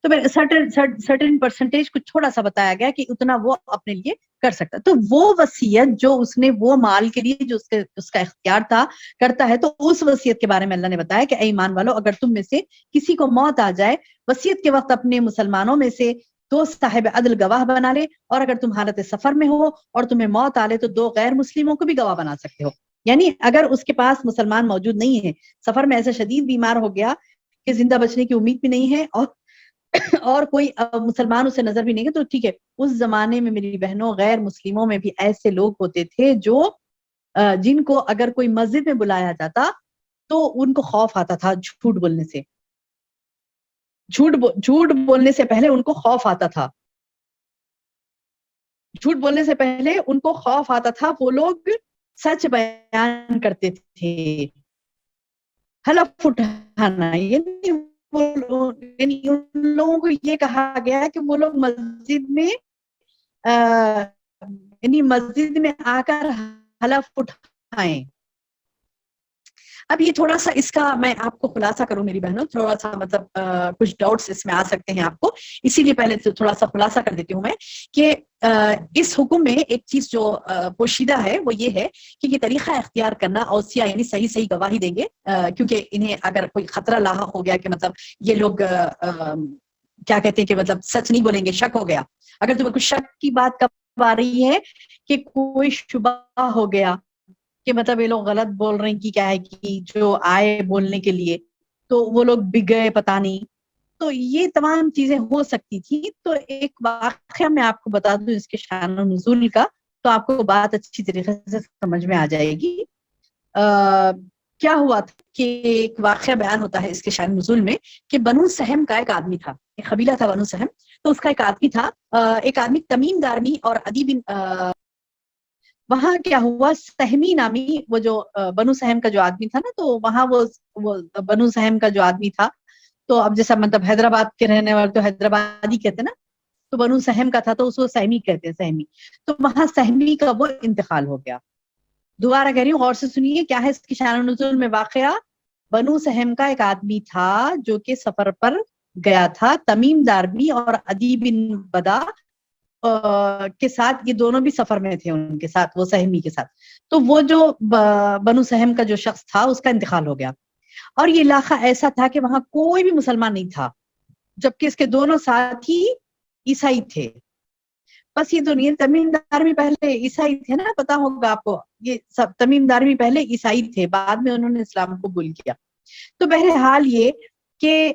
تو سرٹن پرسنٹیج کچھ تھوڑا سا بتایا گیا کہ اتنا وہ اپنے لیے کر سکتا. تو وہ وصیت جو اس نے وہ مال کے لیے جو اس کا اختیار تھا کرتا ہے, تو اس وصیت کے بارے میں اللہ نے بتایا کہ اے ایمان والو, اگر تم میں سے کسی کو موت آ جائے, وصیت کے وقت اپنے مسلمانوں میں سے 2 صاحب عدل گواہ بنا لے, اور اگر تم حالت سفر میں ہو اور تمہیں موت آ لے تو 2 غیر مسلموں کو بھی گواہ بنا سکتے ہو. یعنی اگر اس کے پاس مسلمان موجود نہیں ہے, سفر میں ایسا شدید بیمار ہو گیا کہ زندہ بچنے کی امید بھی نہیں ہے, اور کوئی مسلمان اسے نظر بھی نہیں ہے, تو ٹھیک ہے. اس زمانے میں میری بہنوں غیر مسلموں میں بھی ایسے لوگ ہوتے تھے جو جن کو اگر کوئی مسجد میں بلایا جاتا تو ان کو خوف آتا تھا جھوٹ بولنے سے, جھوٹ بولنے سے پہلے ان کو خوف آتا تھا, جھوٹ بولنے سے پہلے ان کو خوف آتا تھا. وہ لوگ سچ بیان کرتے تھے, حلف اٹھانا, یعنی ان لوگوں کو یہ کہا گیا کہ وہ لوگ مسجد میں یعنی مسجد میں آ کر حلف اٹھائیں. اب یہ تھوڑا سا اس کا میں آپ کو خلاصہ کروں میری بہنوں, تھوڑا سا مطلب کچھ ڈاؤٹس اس میں آ سکتے ہیں آپ کو, اسی لیے پہلے تھوڑا سا خلاصہ کر دیتی ہوں میں کہ اس حکم میں ایک چیز جو پوشیدہ ہے وہ یہ ہے کہ یہ طریقہ اختیار کرنا اوصیہ یعنی صحیح گواہی دیں گے, کیونکہ انہیں اگر کوئی خطرہ لاحق ہو گیا کہ مطلب یہ لوگ کیا کہتے ہیں کہ مطلب سچ نہیں بولیں گے, شک ہو گیا, اگر تمہیں کچھ شک کی بات کب آ رہی ہے کہ کوئی شبہ ہو گیا کہ مطلب یہ لوگ غلط بول رہے ہیں کہ کیا ہے کہ جو آئے بولنے کے لیے تو وہ لوگ بگ گئے پتہ نہیں, تو یہ تمام چیزیں ہو سکتی تھی. تو ایک واقعہ میں آپ کو بتا دوں اس کے شان و نزول کا, تو آپ کو بات اچھی طریقے سے سمجھ میں آ جائے گی. کیا ہوا تھا کہ ایک واقعہ بیان ہوتا ہے اس کے شان نزول میں کہ بنو سہم کا ایک آدمی تھا, ایک قبیلہ تھا بنو سہم, تو اس کا ایک آدمی تھا, ایک آدمی تمیم دارمی اور عدی بن وہاں کیا ہوا, سہمی نامی وہ جو بنو سہم کا جو آدمی تھا نا, تو وہاں وہ بنو سہم کا جو آدمی تھا تو اب جیسا مطلب حیدرآباد کے رہنے والے تو حیدرآبادی کہتے ہیں نا، تو بنو سہم کا تھا تو اس کو سہمی کہتے ہیں، سہمی. تو وہاں سہمی کا وہ انتقال ہو گیا. دوبارہ کہہ رہی ہوں، غور سے سنیے کیا ہے اس کی شان و نزول میں واقعہ. بنو سہم کا ایک آدمی تھا جو کہ سفر پر گیا تھا، تمیم دارمی اور عدی بن بدا کے ساتھ، یہ دونوں بھی سفر میں تھے ان کے ساتھ، وہ سہمی کے ساتھ. تو وہ جو بنو سہم کا جو شخص تھا اس کا انتقال ہو گیا، اور یہ علاقہ ایسا تھا کہ وہاں کوئی بھی مسلمان نہیں تھا، جبکہ اس کے دونوں ساتھی عیسائی تھے. بس یہ دنیا تمیم دارمی پہلے عیسائی تھے نا، پتا ہوگا آپ کو، یہ سب تمیم دارمی پہلے عیسائی تھے، بعد میں انہوں نے اسلام کو قبول کیا. تو بہرحال یہ کہ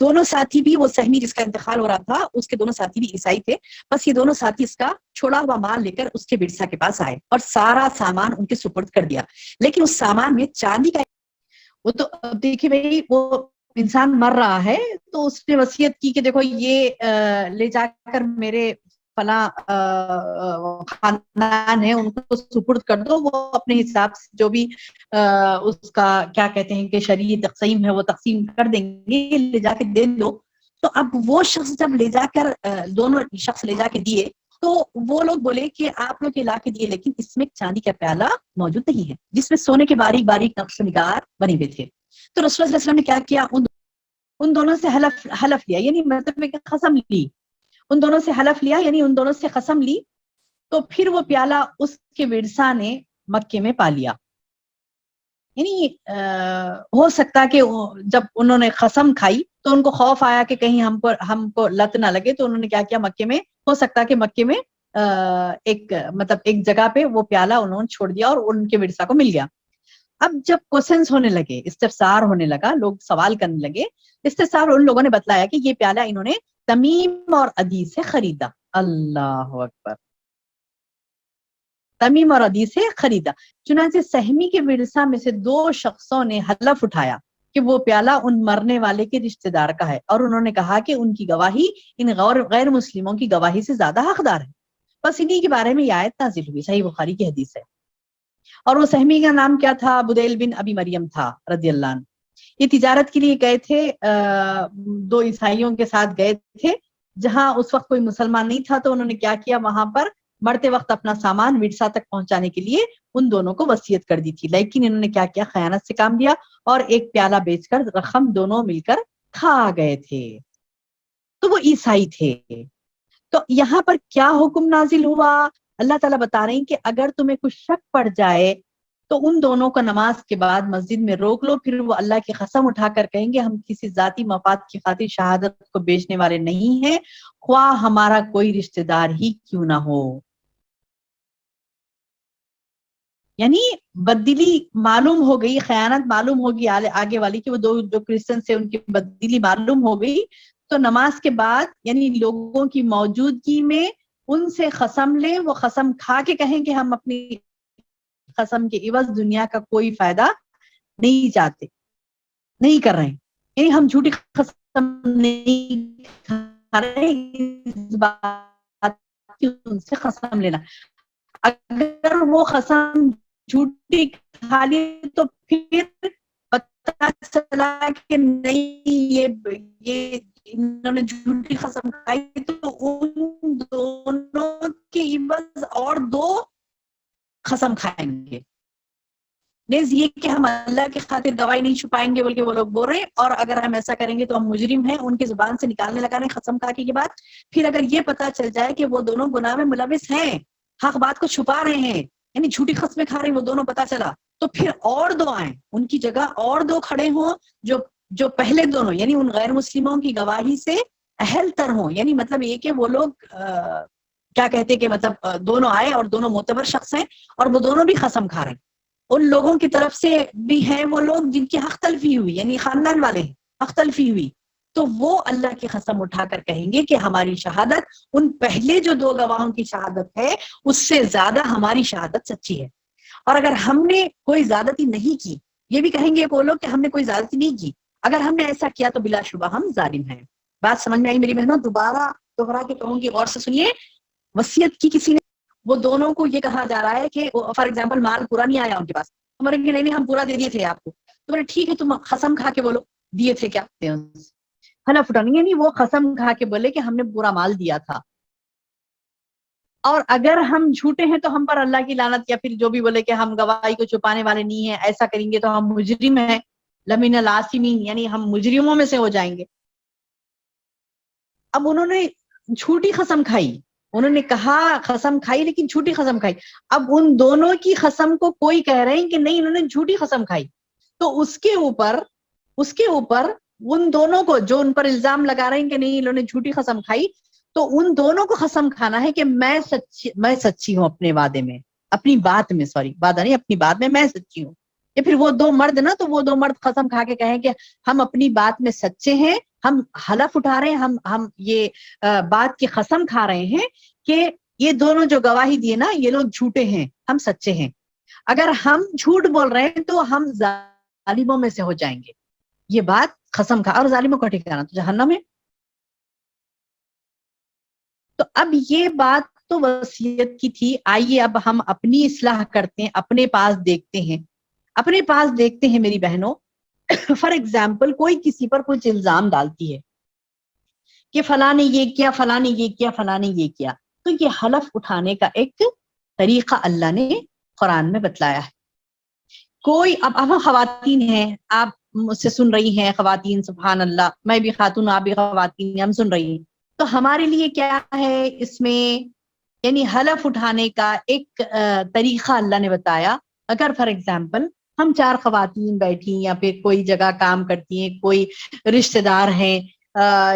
دونوں ساتھی بھی، وہ سہمی جس کا انتقال ہو رہا تھا اس کے دونوں ساتھی بھی عیسائی تھے. بس یہ دونوں ساتھی اس کا چھوڑا ہوا مال لے کر اس کے ورثہ کے پاس آئے اور سارا سامان ان کے سپرد کر دیا. لیکن اس سامان میں چاندی کا، وہ تو دیکھیے بھائی، وہ انسان مر رہا ہے تو اس نے وصیت کی کہ دیکھو یہ لے جا کر میرے فلاں خاندان ہے ان کو سپرد کر دو، وہ اپنے حساب سے جو بھی اس کا کیا کہتے ہیں کہ شرعی تقسیم ہے وہ تقسیم کر دیں گے، لے جا کے دے دو. تو اب وہ شخص جب لے جا کر دونوں شخص لے جا کے دیے تو وہ لوگ بولے کہ آپ لوگ لا کے دیے، لیکن اس میں چاندی کا پیالہ موجود نہیں ہے جس میں سونے کے باریک باریک نقش و نگار بنے ہوئے تھے. تو رسول اللہ علیہ وسلم نے کیا کیا، ان دونوں سے حلف لیا، یعنی مطلب قسم لی، ان دونوں سے حلف لیا، یعنی ان دونوں سے قسم لی. تو پھر وہ پیالہ اس کے ورثہ نے مکے میں پا لیا. یعنی ہو سکتا کہ جب انہوں نے قسم کھائی تو ان کو خوف آیا کہ کہیں ہم کو لت نہ لگے، تو انہوں نے کیا کیا، مکے میں، ہو سکتا کہ مکے میں ایک جگہ پہ وہ پیالہ انہوں نے چھوڑ دیا اور ان کے ورثہ کو مل گیا. اب جب کوشچنز ہونے لگے، استفسار ہونے لگا، لوگ سوال کرنے لگے، استفسار ان لوگوں نے بتلایا کہ یہ پیالہ انہوں نے تمیم اور عدی سے خریدا. اللہ اکبر، تمیم اور عدی سے خریدا. چنانچہ سہمی کے ورثہ میں سے 2 شخصوں نے حلف اٹھایا کہ وہ پیالہ ان مرنے والے کے رشتہ دار کا ہے، اور انہوں نے کہا کہ ان کی گواہی ان غیر مسلموں کی گواہی سے زیادہ حقدار ہے. بس انہی کے بارے میں یہ آیت نازل ہوئی، صحیح بخاری کی حدیث ہے. اور وہ سہمی کا نام کیا تھا؟ بدیل بن ابی مریم تھا رضی اللہ عنہ. یہ تجارت کے لیے گئے تھے، 2 عیسائیوں کے ساتھ گئے تھے جہاں اس وقت کوئی مسلمان نہیں تھا. تو انہوں نے کیا کیا، وہاں پر مرتے وقت اپنا سامان ورثہ تک پہنچانے کے لیے ان دونوں کو وصیت کر دی تھی، لیکن انہوں نے کیا کیا، خیانت سے کام لیا اور ایک پیالہ بیچ کر رقم دونوں مل کر کھا گئے تھے. تو وہ عیسائی تھے. تو یہاں پر کیا حکم نازل ہوا؟ اللہ تعالیٰ بتا رہے ہیں کہ اگر تمہیں کچھ شک پڑ جائے تو ان دونوں کو نماز کے بعد مسجد میں روک لو، پھر وہ اللہ کی قسم اٹھا کر کہیں گے ہم کسی ذاتی مفاد کی خاطر شہادت کو بیچنے والے نہیں ہیں، خواہ ہمارا کوئی رشتہ دار ہی کیوں نہ ہو. یعنی بددلی معلوم ہو گئی، خیانت معلوم ہوگی آگے والی کہ وہ 2 جو کرسچن سے ان کی بددلی معلوم ہو گئی. تو نماز کے بعد یعنی لوگوں کی موجودگی میں ان سے قسم لیں، وہ قسم کھا کے کہیں کہ ہم اپنی قسم کے عوض دنیا کا کوئی فائدہ نہیں چاہتے، نہیں کر رہے ہیں، یعنی ہم جھوٹی قسم نہیں کھا رہے، اس بات کی ان سے قسم لینا. اگر وہ قسم جھوٹی کھا لی تو پھر پتہ چلا کہ نہیں یہ انہوں نے جھوٹی قسم کھائی، تو ان دونوں کے عوض اور 2 قسم کھائیں گے. نیز یہ کہ ہم اللہ کی خاطر گواہی نہیں چھپائیں گے بلکہ وہ لوگ بول رہے ہیں، اور اگر ہم ایسا کریں گے تو ہم مجرم ہیں. ان کی زبان سے نکالنے لگا رہے قسم کھا کے یہ بات. پھر اگر یہ پتہ چل جائے کہ وہ دونوں گناہ میں ملوث ہیں، حق بات کو چھپا رہے ہیں، یعنی جھوٹی قسمیں کھا رہے ہیں وہ دونوں، پتہ چلا، تو پھر اور 2 آئیں، ان کی جگہ اور 2 کھڑے ہوں جو پہلے دونوں یعنی ان غیر مسلموں کی گواہی سے اہل تر ہوں. یعنی مطلب یہ کہ وہ لوگ کیا کہتے کہ مطلب دونوں آئے اور دونوں معتبر شخص ہیں اور وہ دونوں بھی قسم کھا رہے ہیں. ان لوگوں کی طرف سے بھی ہیں وہ لوگ جن کی حق تلفی ہوئی، یعنی خاندان والے ہیں، حق تلفی ہوئی، تو وہ اللہ کی قسم اٹھا کر کہیں گے کہ ہماری شہادت ان پہلے جو 2 گواہوں کی شہادت ہے اس سے زیادہ ہماری شہادت سچی ہے. اور اگر ہم نے کوئی زیادتی نہیں کی، یہ بھی کہیں گے وہ لوگ کہ ہم نے کوئی زیادتی نہیں کی، اگر ہم نے ایسا کیا تو بلا شبہ ہم ظالم ہیں. بات سمجھ میں آئی میری بہنوں؟ دوبارہ دوہرا کے کہوں گی، غور سے سنیے. وصیت کی کسی نے، وہ دونوں کو یہ کہا جا رہا ہے کہ فار ایگزامپل مال پورا نہیں آیا ان کے پاس، تو نہیں ہم پورا دے دیے تھے آپ کو، تو ٹھیک ہے تم قسم کھا کے بولو دیے تھے کیا حلف اٹھانے، یعنی وہ قسم کھا کے بولے کہ ہم نے برا مال دیا تھا. اور اگر ہم جھوٹے ہیں تو ہم پر اللہ کی لعنت، یا پھر جو بھی بولے کہ ہم گواہی کو چھپانے والے نہیں ہیں، ایسا کریں گے تو ہم مجرم ہیں، لمن العاصمین، یعنی ہم مجرموں میں سے ہو جائیں گے. اب انہوں نے جھوٹی قسم کھائی، انہوں نے کہا قسم کھائی لیکن جھوٹی قسم کھائی. اب ان دونوں کی قسم کو کوئی کہہ رہے ہیں کہ نہیں انہوں نے جھوٹی قسم کھائی، تو اس کے اوپر ان دونوں کو جو ان پر الزام لگا رہے ہیں کہ نہیں انہوں نے جھوٹی قسم کھائی، تو ان دونوں کو قسم کھانا ہے کہ میں سچی ہوں اپنے وعدے میں، اپنی بات میں، سوری وعدہ نہیں، اپنی بات میں سچی ہوں. یا پھر وہ دو مرد نا، تو وہ دو مرد قسم کھا کے کہیں کہ ہم اپنی بات میں سچے ہیں، ہم حلف اٹھا رہے ہیں، ہم یہ بات کی قسم کھا رہے ہیں کہ یہ دونوں جو گواہی دیے نا یہ لوگ جھوٹے ہیں، ہم سچے ہیں. اگر ہم جھوٹ بول رہے ہیں تو ہم ظالموں میں سے ہو جائیں گے. یہ بات قسم کھا، اور ظالموں کا ٹھکانہ تو جہنم ہے. تو اب یہ بات تو وصیت کی تھی. آئیے اب ہم اپنی اصلاح کرتے ہیں، اپنے پاس دیکھتے ہیں میری بہنوں. فار ایگزامپل کوئی کسی پر کچھ الزام ڈالتی ہے کہ فلاں نے یہ کیا، فلاں نے یہ کیا، فلاں نے یہ کیا، تو یہ حلف اٹھانے کا ایک طریقہ اللہ نے قرآن میں بتلایا ہے. کوئی اب ہم خواتین ہیں، آپ مجھ سے سن رہی ہیں خواتین، سبحان اللہ، میں بھی خاتون، آپ بھی خواتین ہیں، ہم سن رہی ہیں. تو ہمارے لیے کیا ہے اس میں، یعنی حلف اٹھانے کا ایک طریقہ اللہ نے بتایا. اگر فار ایگزامپل ہم 4 خواتین بیٹھی، یا پھر کوئی جگہ کام کرتی ہیں، کوئی رشتہ دار ہیں،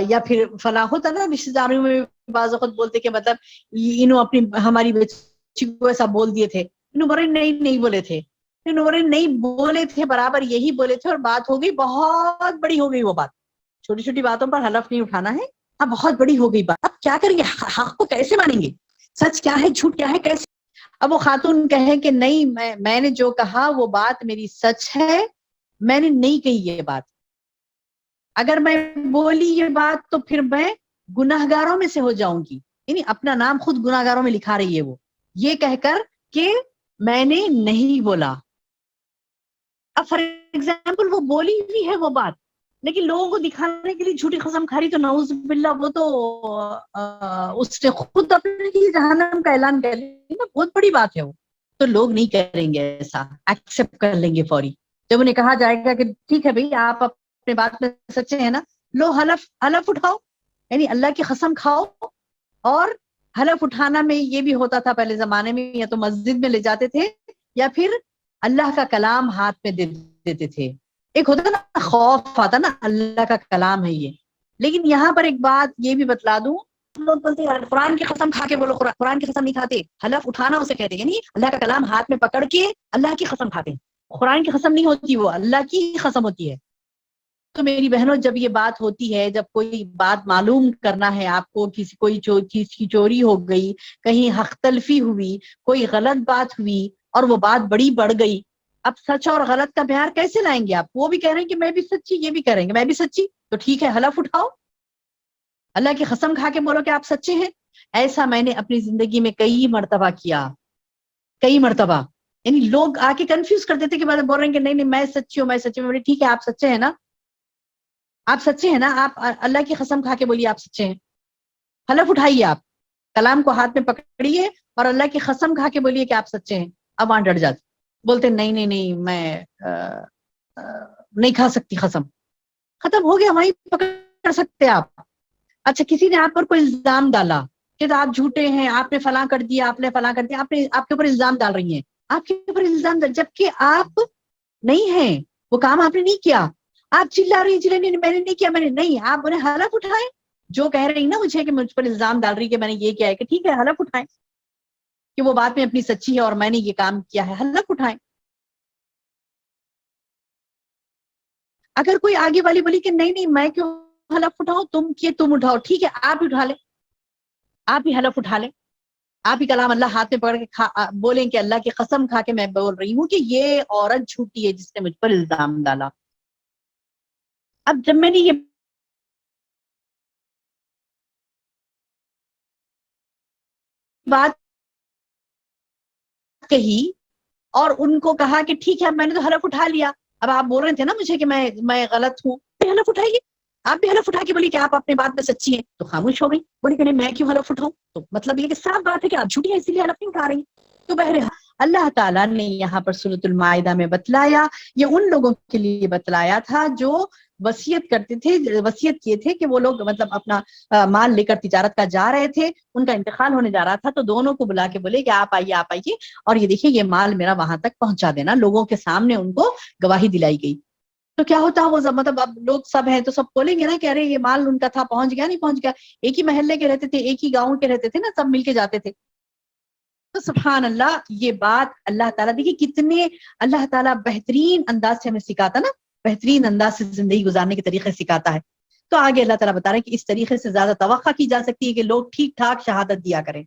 یا پھر فلاں ہوتا نا رشتہ داروں میں بعض اوقات بولتے کہ مطلب انہوں اپنی ہماری بچی کو ایسا بول دیے تھے، انہوں بولے نہیں بولے تھے، نہیں بولے تھے، برابر یہی بولے تھے، اور بات ہو گئی، بہت بڑی ہو گئی وہ بات. چھوٹی چھوٹی باتوں پر حلف نہیں اٹھانا ہے. اب بہت بڑی ہو گئی بات، اب کیا کریں گے، حق کو کیسے مانیں گے، سچ کیا ہے جھوٹ کیا ہے کیسے. اب وہ خاتون کہیں کہ نہیں میں نے جو کہا وہ بات میری سچ ہے، میں نے نہیں کہی یہ بات. اگر میں بولی یہ بات تو پھر میں گناہگاروں میں سے ہو جاؤں گی، یعنی اپنا نام خود گناہگاروں میں لکھا رہی ہے وہ، یہ کہہ کر کہ میں نے نہیں بولا. اب فار ایگزامپل وہ بولی ہوئی ہے وہ بات، لیکن لوگوں کو دکھانے کے لیے جھوٹی قسم کھا رہی، تو نعوذ باللہ وہ تو اس سے خود اپنے لیے جہنم کا اعلان کر لی نا، بہت بڑی بات ہے وہ. تو لوگ نہیں کریں گے ایسا، ایکسپٹ کر لیں گے فوری. جب انہیں کہا جائے گا کہ ٹھیک ہے بھئی آپ اپنے بات میں سچے ہیں نا، لو حلف اٹھاؤ، یعنی اللہ کی قسم کھاؤ. اور حلف اٹھانا میں یہ بھی ہوتا تھا پہلے زمانے میں، یا تو مسجد میں لے جاتے تھے، یا پھر اللہ کا کلام ہاتھ میں دے دیتے تھے. ایک ہوتا نا خوف آتا نا، اللہ کا کلام ہے یہ. لیکن یہاں پر ایک بات یہ بھی بتلا دوں، لوگ بولتے ہیں قرآن کی قسم کھا کے بولو، قرآن کی قسم نہیں کھاتے، حلف اٹھانا اسے کہتے ہیں، یعنی اللہ کا کلام ہاتھ میں پکڑ کے اللہ کی قسم کھاتے ہیں. قرآن کی قسم نہیں ہوتی، وہ اللہ کی قسم ہوتی ہے. تو میری بہنوں جب یہ بات ہوتی ہے، جب کوئی بات معلوم کرنا ہے آپ کو، کوئی چیز کی چوری ہو گئی، کہیں حق تلفی ہوئی، کوئی غلط بات ہوئی اور وہ بات بڑی بڑھ گئی، اب سچ اور غلط کا معیار کیسے لائیں گے آپ؟ وہ بھی کہہ رہے ہیں کہ میں بھی سچی، یہ بھی کہہ رہے ہیں کہ میں بھی سچی، تو ٹھیک ہے حلف اٹھاؤ، اللہ کی قسم کھا کے بولو کہ آپ سچے ہیں. ایسا میں نے اپنی زندگی میں کئی مرتبہ کیا، کئی مرتبہ. یعنی لوگ آ کے کنفیوز کر دیتے کہ بول رہے ہیں کہ نہیں میں سچی ہوں، میں سچی ہوں. ٹھیک ہے آپ سچے ہیں نا، آپ سچے ہیں نا، آپ اللہ کی قسم کھا کے بولیے آپ سچے ہیں. حلف اٹھائیے، آپ کلام کو ہاتھ میں پکڑیے اور اللہ کی قسم کھا کے بولیے کہ آپ سچے ہیں. اب وہاں ڈر جاتے، بولتے نہیں میں نہیں کھا سکتی قسم. ختم ہو گیا، وہیں پکڑ سکتے آپ. اچھا کسی نے آپ پر کوئی الزام ڈالا کہ آپ جھوٹے ہیں، آپ نے فلاں کر دیا، آپ نے فلاں کر دیا، آپ کے اوپر الزام ڈال رہی ہیں، آپ کے اوپر الزام جبکہ آپ نہیں ہیں، وہ کام آپ نے نہیں کیا. آپ چلا رہی میں نے نہیں کیا، میں نے نہیں. آپ انہیں حلف اٹھائیں، جو کہہ رہی نا مجھے کہ مجھ پر الزام ڈال رہی کہ میں نے یہ کیا ہے، کہ ٹھیک ہے حلف اٹھائیں کہ وہ بات میں اپنی سچی ہے اور میں نے یہ کام کیا ہے، حلف اٹھائیں. اگر کوئی آگے والی بولی کہ نہیں میں کیوں حلف اٹھاؤں، تم اٹھاؤ، ٹھیک ہے آپ بھی اٹھا لیں، آپ بھی حلف اٹھا لیں، آپ ہی کلام اللہ ہاتھ میں پکڑ کے بولیں کہ اللہ کی قسم کھا کے میں بول رہی ہوں کہ یہ عورت جھوٹی ہے جس نے مجھ پر الزام ڈالا. اب جب میں نے یہ بات کہی اور ان کو کہا کہ ٹھیک ہے میں نے تو حلف اٹھا لیا، اب آپ بول رہے تھے نا مجھے کہ میں غلط ہوں، بھی حلف اٹھائیے. آپ بھی حلف اٹھا کے بولی کہ آپ اپنے بات میں سچی ہیں, تو خاموش ہو گئی. بولی کہ نہیں میں کیوں حلف اٹھاؤں؟ تو مطلب یہ کہ صاف بات ہے کہ آپ جھوٹی ہیں اسی لیے حلف نہیں اٹھا رہی. تو بہرحال اللہ تعالیٰ نے یہاں پر سورۃ المائدہ میں بتلایا, یہ ان لوگوں کے لیے بتلایا تھا جو وصیت کرتے تھے, وصیت کیے تھے کہ وہ لوگ مطلب اپنا مال لے کر تجارت کا جا رہے تھے, ان کا انتقال ہونے جا رہا تھا, تو دونوں کو بلا کے بولے کہ آپ آئیے اور یہ دیکھیے یہ مال میرا وہاں تک پہنچا دینا. لوگوں کے سامنے ان کو گواہی دلائی گئی. تو کیا ہوتا وہ مطلب اب لوگ سب ہیں تو سب بولیں گے نا کہ ارے یہ مال ان کا تھا, پہنچ گیا نہیں پہنچ گیا. ایک ہی محلے کے رہتے تھے, ایک ہی گاؤں کے رہتے تھے نا, سب مل کے جاتے تھے. تو سبحان اللہ, یہ بات اللہ تعالیٰ دیکھیے کتنے اللہ تعالیٰ بہترین انداز سے ہمیں سکھاتا نا, بہترین انداز سے زندگی گزارنے کے طریقے سکھاتا ہے. تو آگے اللہ تعالیٰ بتا رہے ہیں کہ اس طریقے سے زیادہ توقع کی جا سکتی ہے کہ لوگ ٹھیک ٹھاک شہادت دیا کریں,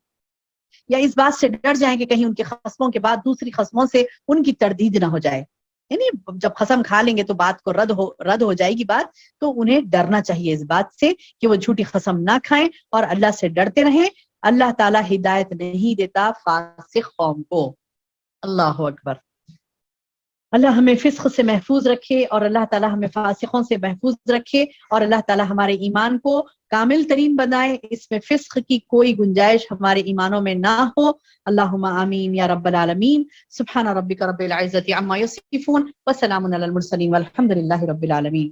یا اس بات سے ڈر جائیں کہ کہیں ان کے خصموں کے بعد دوسری خصموں سے ان کی تردید نہ ہو جائے. یعنی جب قسم کھا لیں گے تو بات کو رد ہو جائے گی بات, تو انہیں ڈرنا چاہیے اس بات سے کہ وہ جھوٹی قسم نہ کھائیں اور اللہ سے ڈرتے رہیں. اللہ تعالیٰ ہدایت نہیں دیتا فاسق قوم کو. اللہ اکبر. اللہ ہمیں فسق سے محفوظ رکھے اور اللہ تعالیٰ ہمیں فاسقوں سے محفوظ رکھے, اور اللہ تعالیٰ ہمارے ایمان کو کامل ترین بنائے, اس میں فسق کی کوئی گنجائش ہمارے ایمانوں میں نہ ہو. اللہم آمین یا رب العالمین. سبحان ربک رب العزت عما یصفون وسلام علی المرسلین والحمد للہ رب العالمین.